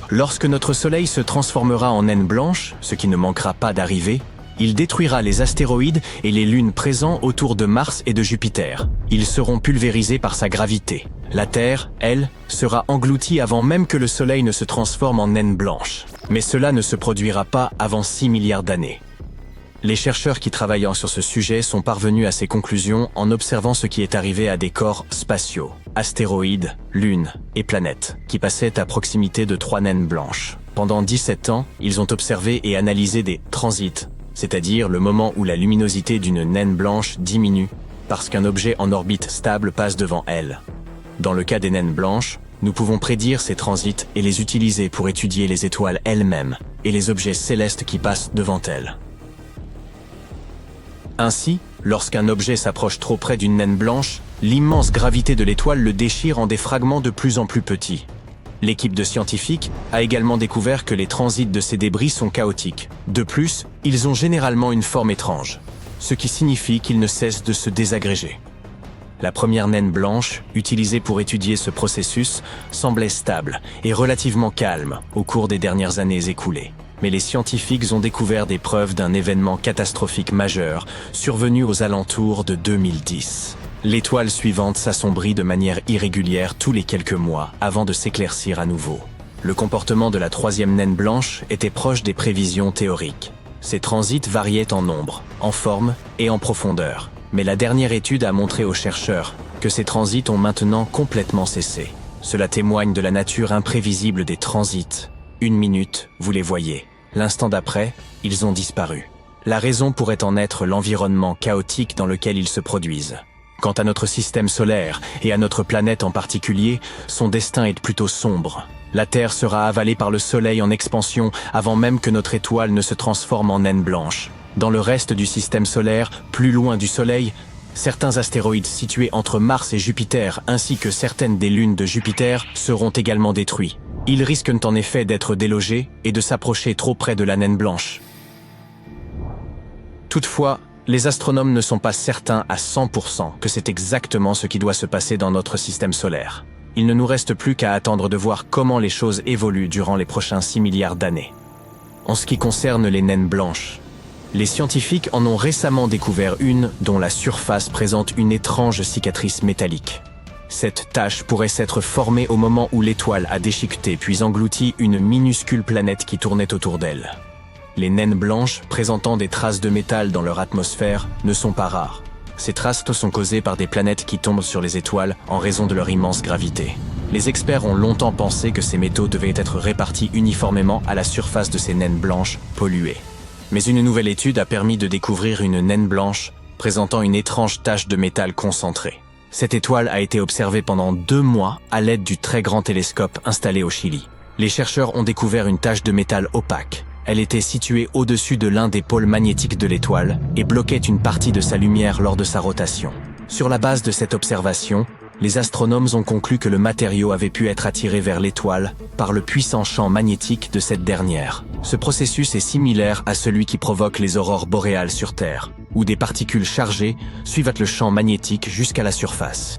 Lorsque notre Soleil se transformera en naine blanche, ce qui ne manquera pas d'arriver, il détruira les astéroïdes et les lunes présents autour de Mars et de Jupiter. Ils seront pulvérisés par sa gravité. La Terre, elle, sera engloutie avant même que le Soleil ne se transforme en naine blanche. Mais cela ne se produira pas avant 6 milliards d'années. Les chercheurs qui travaillent sur ce sujet sont parvenus à ces conclusions en observant ce qui est arrivé à des corps spatiaux, astéroïdes, lunes et planètes, qui passaient à proximité de 3 naines blanches. Pendant 17 ans, ils ont observé et analysé des transits, c'est-à-dire le moment où la luminosité d'une naine blanche diminue parce qu'un objet en orbite stable passe devant elle. Dans le cas des naines blanches, nous pouvons prédire ces transits et les utiliser pour étudier les étoiles elles-mêmes et les objets célestes qui passent devant elles. Ainsi, lorsqu'un objet s'approche trop près d'une naine blanche, l'immense gravité de l'étoile le déchire en des fragments de plus en plus petits. L'équipe de scientifiques a également découvert que les transits de ces débris sont chaotiques. De plus, ils ont généralement une forme étrange, ce qui signifie qu'ils ne cessent de se désagréger. La première naine blanche, utilisée pour étudier ce processus, semblait stable et relativement calme au cours des dernières années écoulées. Mais les scientifiques ont découvert des preuves d'un événement catastrophique majeur survenu aux alentours de 2010. L'étoile suivante s'assombrit de manière irrégulière tous les quelques mois avant de s'éclaircir à nouveau. Le comportement de la troisième naine blanche était proche des prévisions théoriques. Ces transits variaient en nombre, en forme et en profondeur. Mais la dernière étude a montré aux chercheurs que ces transits ont maintenant complètement cessé. Cela témoigne de la nature imprévisible des transits. Une minute, vous les voyez. L'instant d'après, ils ont disparu. La raison pourrait en être l'environnement chaotique dans lequel ils se produisent. Quant à notre système solaire, et à notre planète en particulier, son destin est plutôt sombre. La Terre sera avalée par le Soleil en expansion avant même que notre étoile ne se transforme en naine blanche. Dans le reste du système solaire, plus loin du Soleil, certains astéroïdes situés entre Mars et Jupiter ainsi que certaines des lunes de Jupiter seront également détruits. Ils risquent en effet d'être délogés et de s'approcher trop près de la naine blanche. Toutefois, les astronomes ne sont pas certains à 100% que c'est exactement ce qui doit se passer dans notre système solaire. Il ne nous reste plus qu'à attendre de voir comment les choses évoluent durant les prochains 6 milliards d'années. En ce qui concerne les naines blanches, les scientifiques en ont récemment découvert une dont la surface présente une étrange cicatrice métallique. Cette tache pourrait s'être formée au moment où l'étoile a déchiqueté puis englouti une minuscule planète qui tournait autour d'elle. Les naines blanches, présentant des traces de métal dans leur atmosphère, ne sont pas rares. Ces traces sont causées par des planètes qui tombent sur les étoiles en raison de leur immense gravité. Les experts ont longtemps pensé que ces métaux devaient être répartis uniformément à la surface de ces naines blanches polluées. Mais une nouvelle étude a permis de découvrir une naine blanche présentant une étrange tache de métal concentrée. Cette étoile a été observée pendant 2 mois à l'aide du très grand télescope installé au Chili. Les chercheurs ont découvert une tache de métal opaque. Elle était située au-dessus de l'un des pôles magnétiques de l'étoile et bloquait une partie de sa lumière lors de sa rotation. Sur la base de cette observation, les astronomes ont conclu que le matériau avait pu être attiré vers l'étoile par le puissant champ magnétique de cette dernière. Ce processus est similaire à celui qui provoque les aurores boréales sur Terre, où des particules chargées suivent le champ magnétique jusqu'à la surface.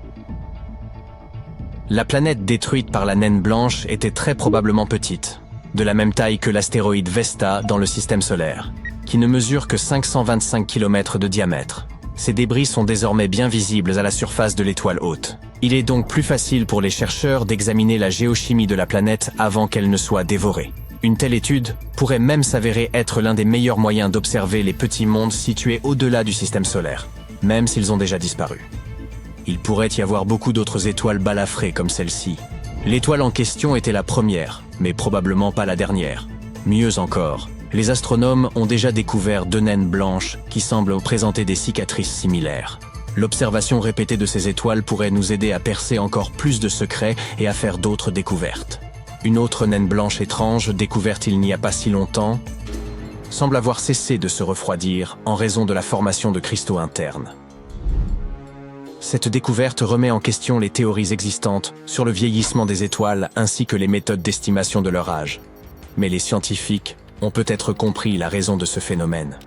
La planète détruite par la naine blanche était très probablement petite, de la même taille que l'astéroïde Vesta dans le système solaire, qui ne mesure que 525 km de diamètre. Ces débris sont désormais bien visibles à la surface de l'étoile hôte. Il est donc plus facile pour les chercheurs d'examiner la géochimie de la planète avant qu'elle ne soit dévorée. Une telle étude pourrait même s'avérer être l'un des meilleurs moyens d'observer les petits mondes situés au-delà du système solaire, même s'ils ont déjà disparu. Il pourrait y avoir beaucoup d'autres étoiles balafrées comme celle-ci. L'étoile en question était la première, mais probablement pas la dernière. Mieux encore, les astronomes ont déjà découvert 2 naines blanches qui semblent présenter des cicatrices similaires. L'observation répétée de ces étoiles pourrait nous aider à percer encore plus de secrets et à faire d'autres découvertes. Une autre naine blanche étrange, découverte il n'y a pas si longtemps, semble avoir cessé de se refroidir en raison de la formation de cristaux internes. Cette découverte remet en question les théories existantes sur le vieillissement des étoiles ainsi que les méthodes d'estimation de leur âge. Mais les scientifiques ont peut-être compris la raison de ce phénomène.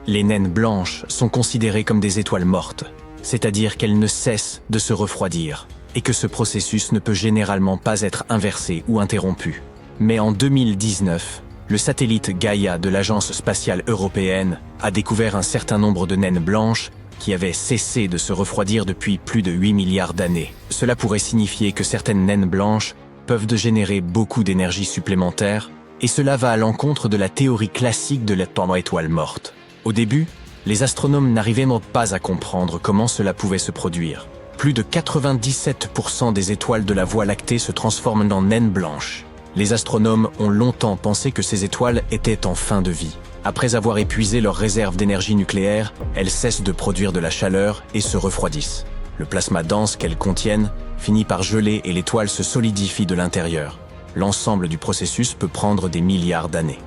Les naines blanches sont considérées comme des étoiles mortes, c'est-à-dire qu'elles ne cessent de se refroidir, et que ce processus ne peut généralement pas être inversé ou interrompu. Mais en 2019, le satellite Gaia de l'Agence spatiale européenne a découvert un certain nombre de naines blanches qui avaient cessé de se refroidir depuis plus de 8 milliards d'années. Cela pourrait signifier que certaines naines blanches peuvent générer beaucoup d'énergie supplémentaire, et cela va à l'encontre de la théorie classique de l'étoile morte. Au début, les astronomes n'arrivaient pas à comprendre comment cela pouvait se produire. Plus de 97% des étoiles de la Voie lactée se transforment en naines blanches. Les astronomes ont longtemps pensé que ces étoiles étaient en fin de vie. Après avoir épuisé leurs réserves d'énergie nucléaire, elles cessent de produire de la chaleur et se refroidissent. Le plasma dense qu'elles contiennent finit par geler et l'étoile se solidifie de l'intérieur. L'ensemble du processus peut prendre des milliards d'années.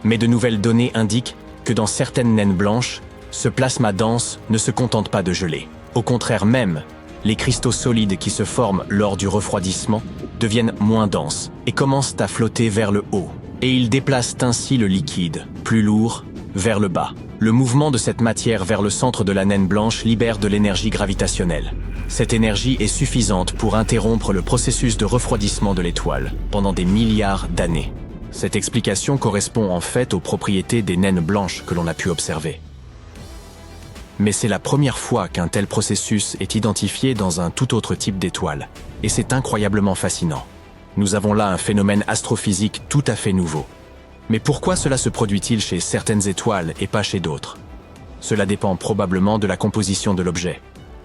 Mais de nouvelles données indiquent que dans certaines naines blanches, ce plasma dense ne se contente pas de geler. Au contraire même, les cristaux solides qui se forment lors du refroidissement deviennent moins denses et commencent à flotter vers le haut. Et ils déplacent ainsi le liquide, plus lourd, vers le bas. Le mouvement de cette matière vers le centre de la naine blanche libère de l'énergie gravitationnelle. Cette énergie est suffisante pour interrompre le processus de refroidissement de l'étoile pendant des milliards d'années. Cette explication correspond en fait aux propriétés des naines blanches que l'on a pu observer. Mais c'est la première fois qu'un tel processus est identifié dans un tout autre type d'étoile, et c'est incroyablement fascinant. Nous avons là un phénomène astrophysique tout à fait nouveau. Mais pourquoi cela se produit-il chez certaines étoiles et pas chez d'autres? Cela dépend probablement de la composition de l'objet.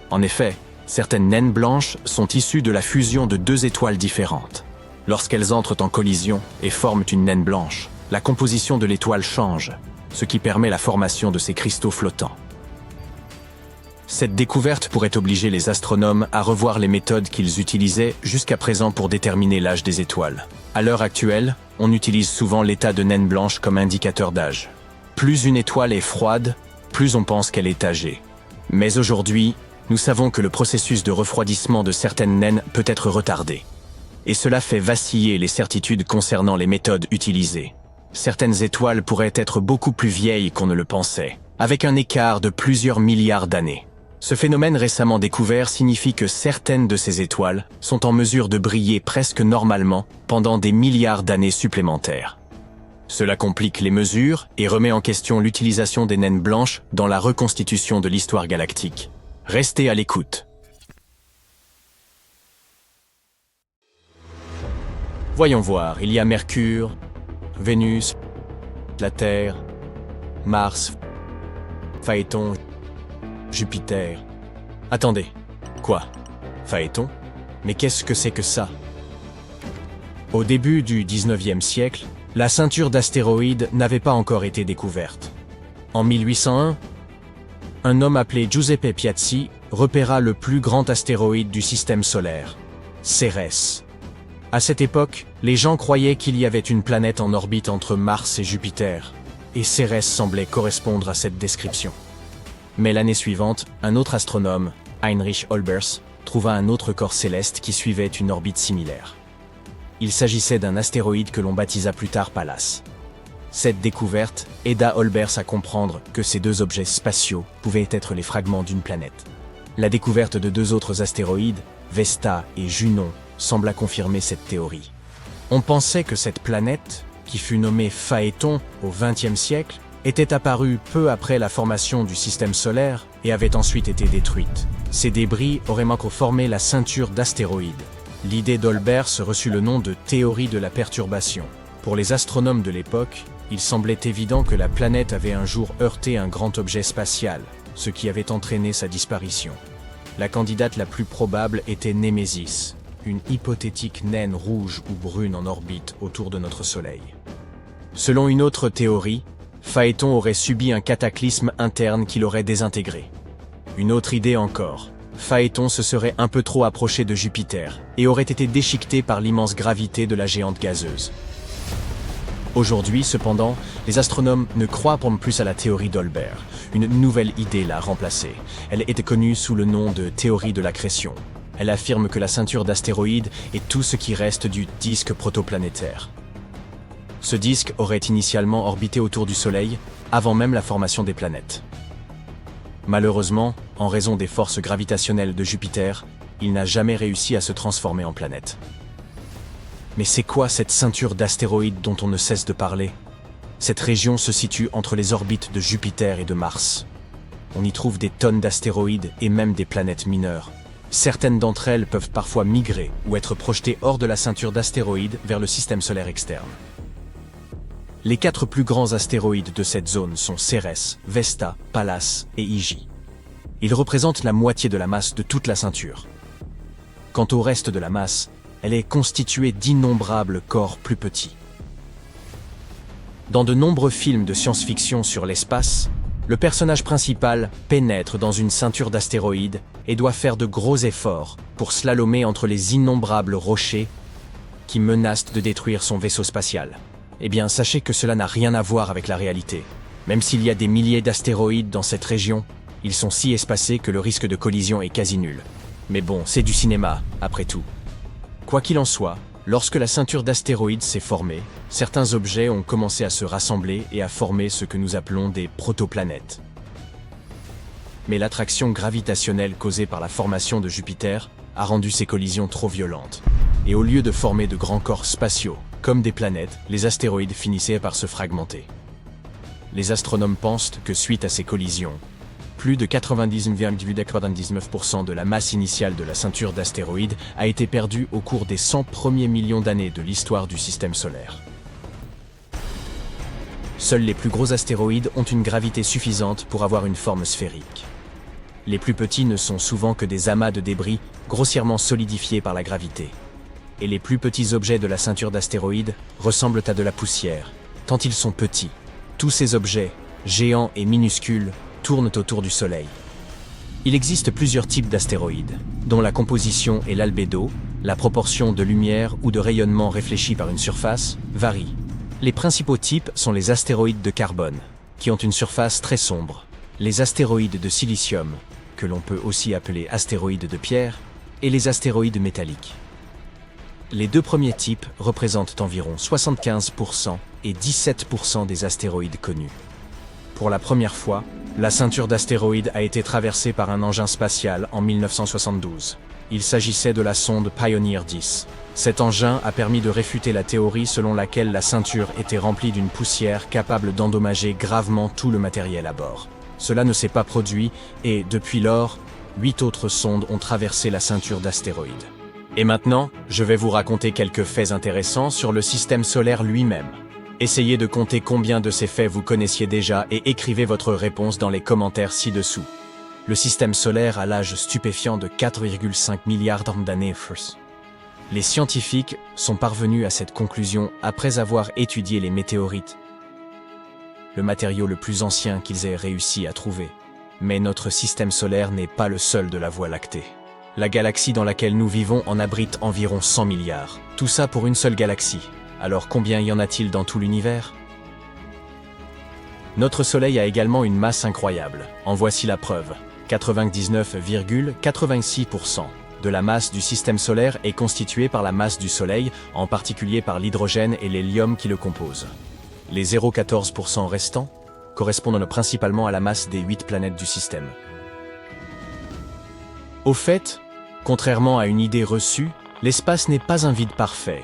En effet, certaines naines blanches sont issues de la fusion de 2 étoiles différentes. Lorsqu'elles entrent en collision et forment une naine blanche, la composition de l'étoile change, ce qui permet la formation de ces cristaux flottants. Cette découverte pourrait obliger les astronomes à revoir les méthodes qu'ils utilisaient jusqu'à présent pour déterminer l'âge des étoiles. À l'heure actuelle, on utilise souvent l'état de naine blanche comme indicateur d'âge. Plus une étoile est froide, plus on pense qu'elle est âgée. Mais aujourd'hui, nous savons que le processus de refroidissement de certaines naines peut être retardé. Et cela fait vaciller les certitudes concernant les méthodes utilisées. Certaines étoiles pourraient être beaucoup plus vieilles qu'on ne le pensait, avec un écart de plusieurs milliards d'années. Ce phénomène récemment découvert signifie que certaines de ces étoiles sont en mesure de briller presque normalement pendant des milliards d'années supplémentaires. Cela complique les mesures et remet en question l'utilisation des naines blanches dans la reconstitution de l'histoire galactique. Restez à l'écoute. Voyons voir, il y a Mercure, Vénus, la Terre, Mars, Phaéton, Jupiter. Attendez, quoi? Phaéton? Mais qu'est-ce que c'est que ça? Au début du 19e siècle, la ceinture d'astéroïdes n'avait pas encore été découverte. En 1801, un homme appelé Giuseppe Piazzi repéra le plus grand astéroïde du système solaire, Cérès. À cette époque, les gens croyaient qu'il y avait une planète en orbite entre Mars et Jupiter, et Cérès semblait correspondre à cette description. Mais l'année suivante, un autre astronome, Heinrich Olbers, trouva un autre corps céleste qui suivait une orbite similaire. Il s'agissait d'un astéroïde que l'on baptisa plus tard Pallas. Cette découverte aida Olbers à comprendre que ces deux objets spatiaux pouvaient être les fragments d'une planète. La découverte de deux autres astéroïdes, Vesta et Junon, sembla confirmer cette théorie. On pensait que cette planète, qui fut nommée Phaéton au XXe siècle, était apparue peu après la formation du système solaire et avait ensuite été détruite. Ces débris auraient formé la ceinture d'astéroïdes. L'idée d'Olbers reçut le nom de théorie de la perturbation. Pour les astronomes de l'époque, il semblait évident que la planète avait un jour heurté un grand objet spatial, ce qui avait entraîné sa disparition. La candidate la plus probable était Némésis, une hypothétique naine rouge ou brune en orbite autour de notre Soleil. Selon une autre théorie, Phaéton aurait subi un cataclysme interne qui l'aurait désintégré. Une autre idée encore, Phaéton se serait un peu trop approché de Jupiter et aurait été déchiqueté par l'immense gravité de la géante gazeuse. Aujourd'hui, cependant, les astronomes ne croient pas plus à la théorie d'Olbers. Une nouvelle idée l'a remplacée. Elle était connue sous le nom de théorie de l'accrétion. Elle affirme que la ceinture d'astéroïdes est tout ce qui reste du disque protoplanétaire. Ce disque aurait initialement orbité autour du Soleil, avant même la formation des planètes. Malheureusement, en raison des forces gravitationnelles de Jupiter, il n'a jamais réussi à se transformer en planète. Mais c'est quoi cette ceinture d'astéroïdes dont on ne cesse de parler? Cette région se situe entre les orbites de Jupiter et de Mars. On y trouve des tonnes d'astéroïdes et même des planètes mineures. Certaines d'entre elles peuvent parfois migrer ou être projetées hors de la ceinture d'astéroïdes vers le système solaire externe. Les 4 plus grands astéroïdes de cette zone sont Cérès, Vesta, Pallas et Hygie. Ils représentent la moitié de la masse de toute la ceinture. Quant au reste de la masse, elle est constituée d'innombrables corps plus petits. Dans de nombreux films de science-fiction sur l'espace, le personnage principal pénètre dans une ceinture d'astéroïdes et doit faire de gros efforts pour slalomer entre les innombrables rochers qui menacent de détruire son vaisseau spatial. Eh bien, sachez que cela n'a rien à voir avec la réalité. Même s'il y a des milliers d'astéroïdes dans cette région, ils sont si espacés que le risque de collision est quasi nul. Mais bon, c'est du cinéma, après tout. Quoi qu'il en soit, lorsque la ceinture d'astéroïdes s'est formée, certains objets ont commencé à se rassembler et à former ce que nous appelons des protoplanètes. Mais l'attraction gravitationnelle causée par la formation de Jupiter a rendu ces collisions trop violentes. Et au lieu de former de grands corps spatiaux, comme des planètes, les astéroïdes finissaient par se fragmenter. Les astronomes pensent que suite à ces collisions, plus de 99,99% de la masse initiale de la ceinture d'astéroïdes a été perdue au cours des 100 premiers millions d'années de l'histoire du système solaire. Seuls les plus gros astéroïdes ont une gravité suffisante pour avoir une forme sphérique. Les plus petits ne sont souvent que des amas de débris grossièrement solidifiés par la gravité. Et les plus petits objets de la ceinture d'astéroïdes ressemblent à de la poussière, tant ils sont petits. Tous ces objets, géants et minuscules, tournent autour du Soleil. Il existe plusieurs types d'astéroïdes, dont la composition et l'albédo, la proportion de lumière ou de rayonnement réfléchi par une surface, varient. Les principaux types sont les astéroïdes de carbone, qui ont une surface très sombre, les astéroïdes de silicium, que l'on peut aussi appeler astéroïdes de pierre, et les astéroïdes métalliques. Les deux premiers types représentent environ 75% et 17% des astéroïdes connus. Pour la première fois, la ceinture d'astéroïdes a été traversée par un engin spatial en 1972. Il s'agissait de la sonde Pioneer 10. Cet engin a permis de réfuter la théorie selon laquelle la ceinture était remplie d'une poussière capable d'endommager gravement tout le matériel à bord. Cela ne s'est pas produit et, depuis lors, 8 autres sondes ont traversé la ceinture d'astéroïdes. Et maintenant, je vais vous raconter quelques faits intéressants sur le système solaire lui-même. Essayez de compter combien de ces faits vous connaissiez déjà et écrivez votre réponse dans les commentaires ci-dessous. Le système solaire a l'âge stupéfiant de 4,5 milliards d'années. Les scientifiques sont parvenus à cette conclusion après avoir étudié les météorites, le matériau le plus ancien qu'ils aient réussi à trouver. Mais notre système solaire n'est pas le seul de la Voie lactée. La galaxie dans laquelle nous vivons en abrite environ 100 milliards. Tout ça pour une seule galaxie. Alors combien y en a-t-il dans tout l'univers? Notre Soleil a également une masse incroyable. En voici la preuve. 99,86% de la masse du système solaire est constituée par la masse du Soleil, en particulier par l'hydrogène et l'hélium qui le composent. Les 0,14% restants correspondent principalement à la masse des 8 planètes du système. Au fait, contrairement à une idée reçue, l'espace n'est pas un vide parfait.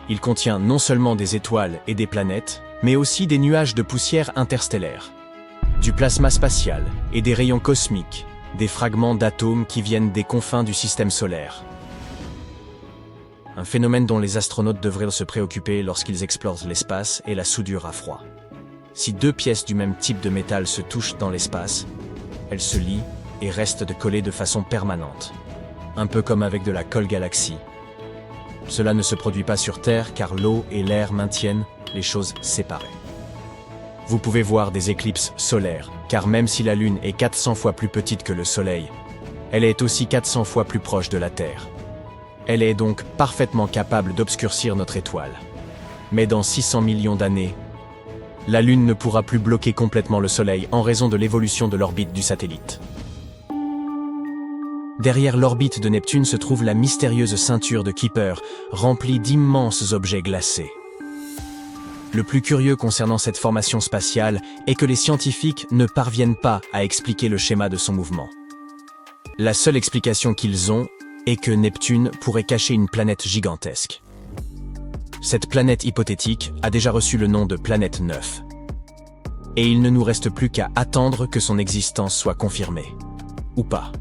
Il contient non seulement des étoiles et des planètes, mais aussi des nuages de poussière interstellaire, du plasma spatial et des rayons cosmiques, des fragments d'atomes qui viennent des confins du système solaire. Un phénomène dont les astronautes devraient se préoccuper lorsqu'ils explorent l'espace est la soudure à froid. Si 2 pièces du même type de métal se touchent dans l'espace, elles se lient et restent collées de façon permanente, un peu comme avec de la colle galaxie. Cela ne se produit pas sur Terre car l'eau et l'air maintiennent les choses séparées. Vous pouvez voir des éclipses solaires, car même si la Lune est 400 fois plus petite que le Soleil, elle est aussi 400 fois plus proche de la Terre. Elle est donc parfaitement capable d'obscurcir notre étoile. Mais dans 600 millions d'années, la Lune ne pourra plus bloquer complètement le Soleil en raison de l'évolution de l'orbite du satellite. Derrière l'orbite de Neptune se trouve la mystérieuse ceinture de Kuiper, remplie d'immenses objets glacés. Le plus curieux concernant cette formation spatiale est que les scientifiques ne parviennent pas à expliquer le schéma de son mouvement. La seule explication qu'ils ont est que Neptune pourrait cacher une planète gigantesque. Cette planète hypothétique a déjà reçu le nom de planète 9. Et il ne nous reste plus qu'à attendre que son existence soit confirmée. Ou pas.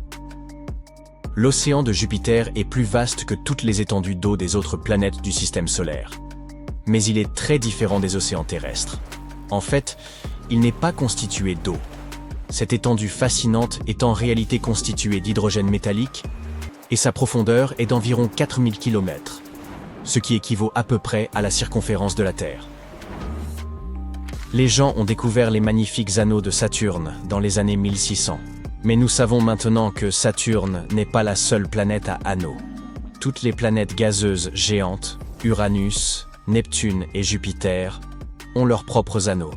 L'océan de Jupiter est plus vaste que toutes les étendues d'eau des autres planètes du système solaire. Mais il est très différent des océans terrestres. En fait, il n'est pas constitué d'eau. Cette étendue fascinante est en réalité constituée d'hydrogène métallique et sa profondeur est d'environ 4000 km, ce qui équivaut à peu près à la circonférence de la Terre. Les gens ont découvert les magnifiques anneaux de Saturne dans les années 1600. Mais nous savons maintenant que Saturne n'est pas la seule planète à anneaux. Toutes les planètes gazeuses géantes, Uranus, Neptune et Jupiter, ont leurs propres anneaux.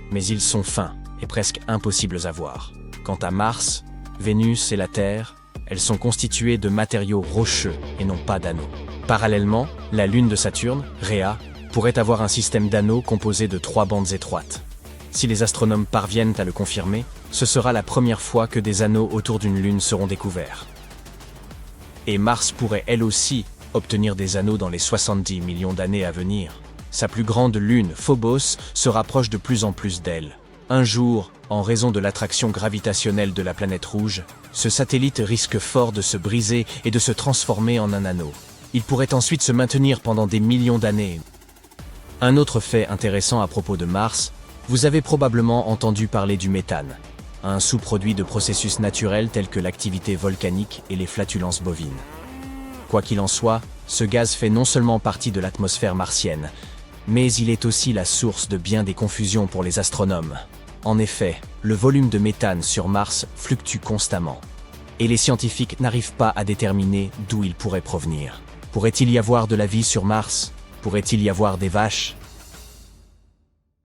Mais ils sont fins et presque impossibles à voir. Quant à Mars, Vénus et la Terre, elles sont constituées de matériaux rocheux et non pas d'anneaux. Parallèlement, la Lune de Saturne, Rhea, pourrait avoir un système d'anneaux composé de 3 bandes étroites. Si les astronomes parviennent à le confirmer, ce sera la première fois que des anneaux autour d'une lune seront découverts. Et Mars pourrait elle aussi obtenir des anneaux dans les 70 millions d'années à venir. Sa plus grande lune, Phobos, se rapproche de plus en plus d'elle. Un jour, en raison de l'attraction gravitationnelle de la planète rouge, ce satellite risque fort de se briser et de se transformer en un anneau. Il pourrait ensuite se maintenir pendant des millions d'années. Un autre fait intéressant à propos de Mars, vous avez probablement entendu parler du méthane, un sous-produit de processus naturels tels que l'activité volcanique et les flatulences bovines. Quoi qu'il en soit, ce gaz fait non seulement partie de l'atmosphère martienne, mais il est aussi la source de bien des confusions pour les astronomes. En effet, le volume de méthane sur Mars fluctue constamment, et les scientifiques n'arrivent pas à déterminer d'où il pourrait provenir. Pourrait-il y avoir de la vie sur Mars? Pourrait-il y avoir des vaches?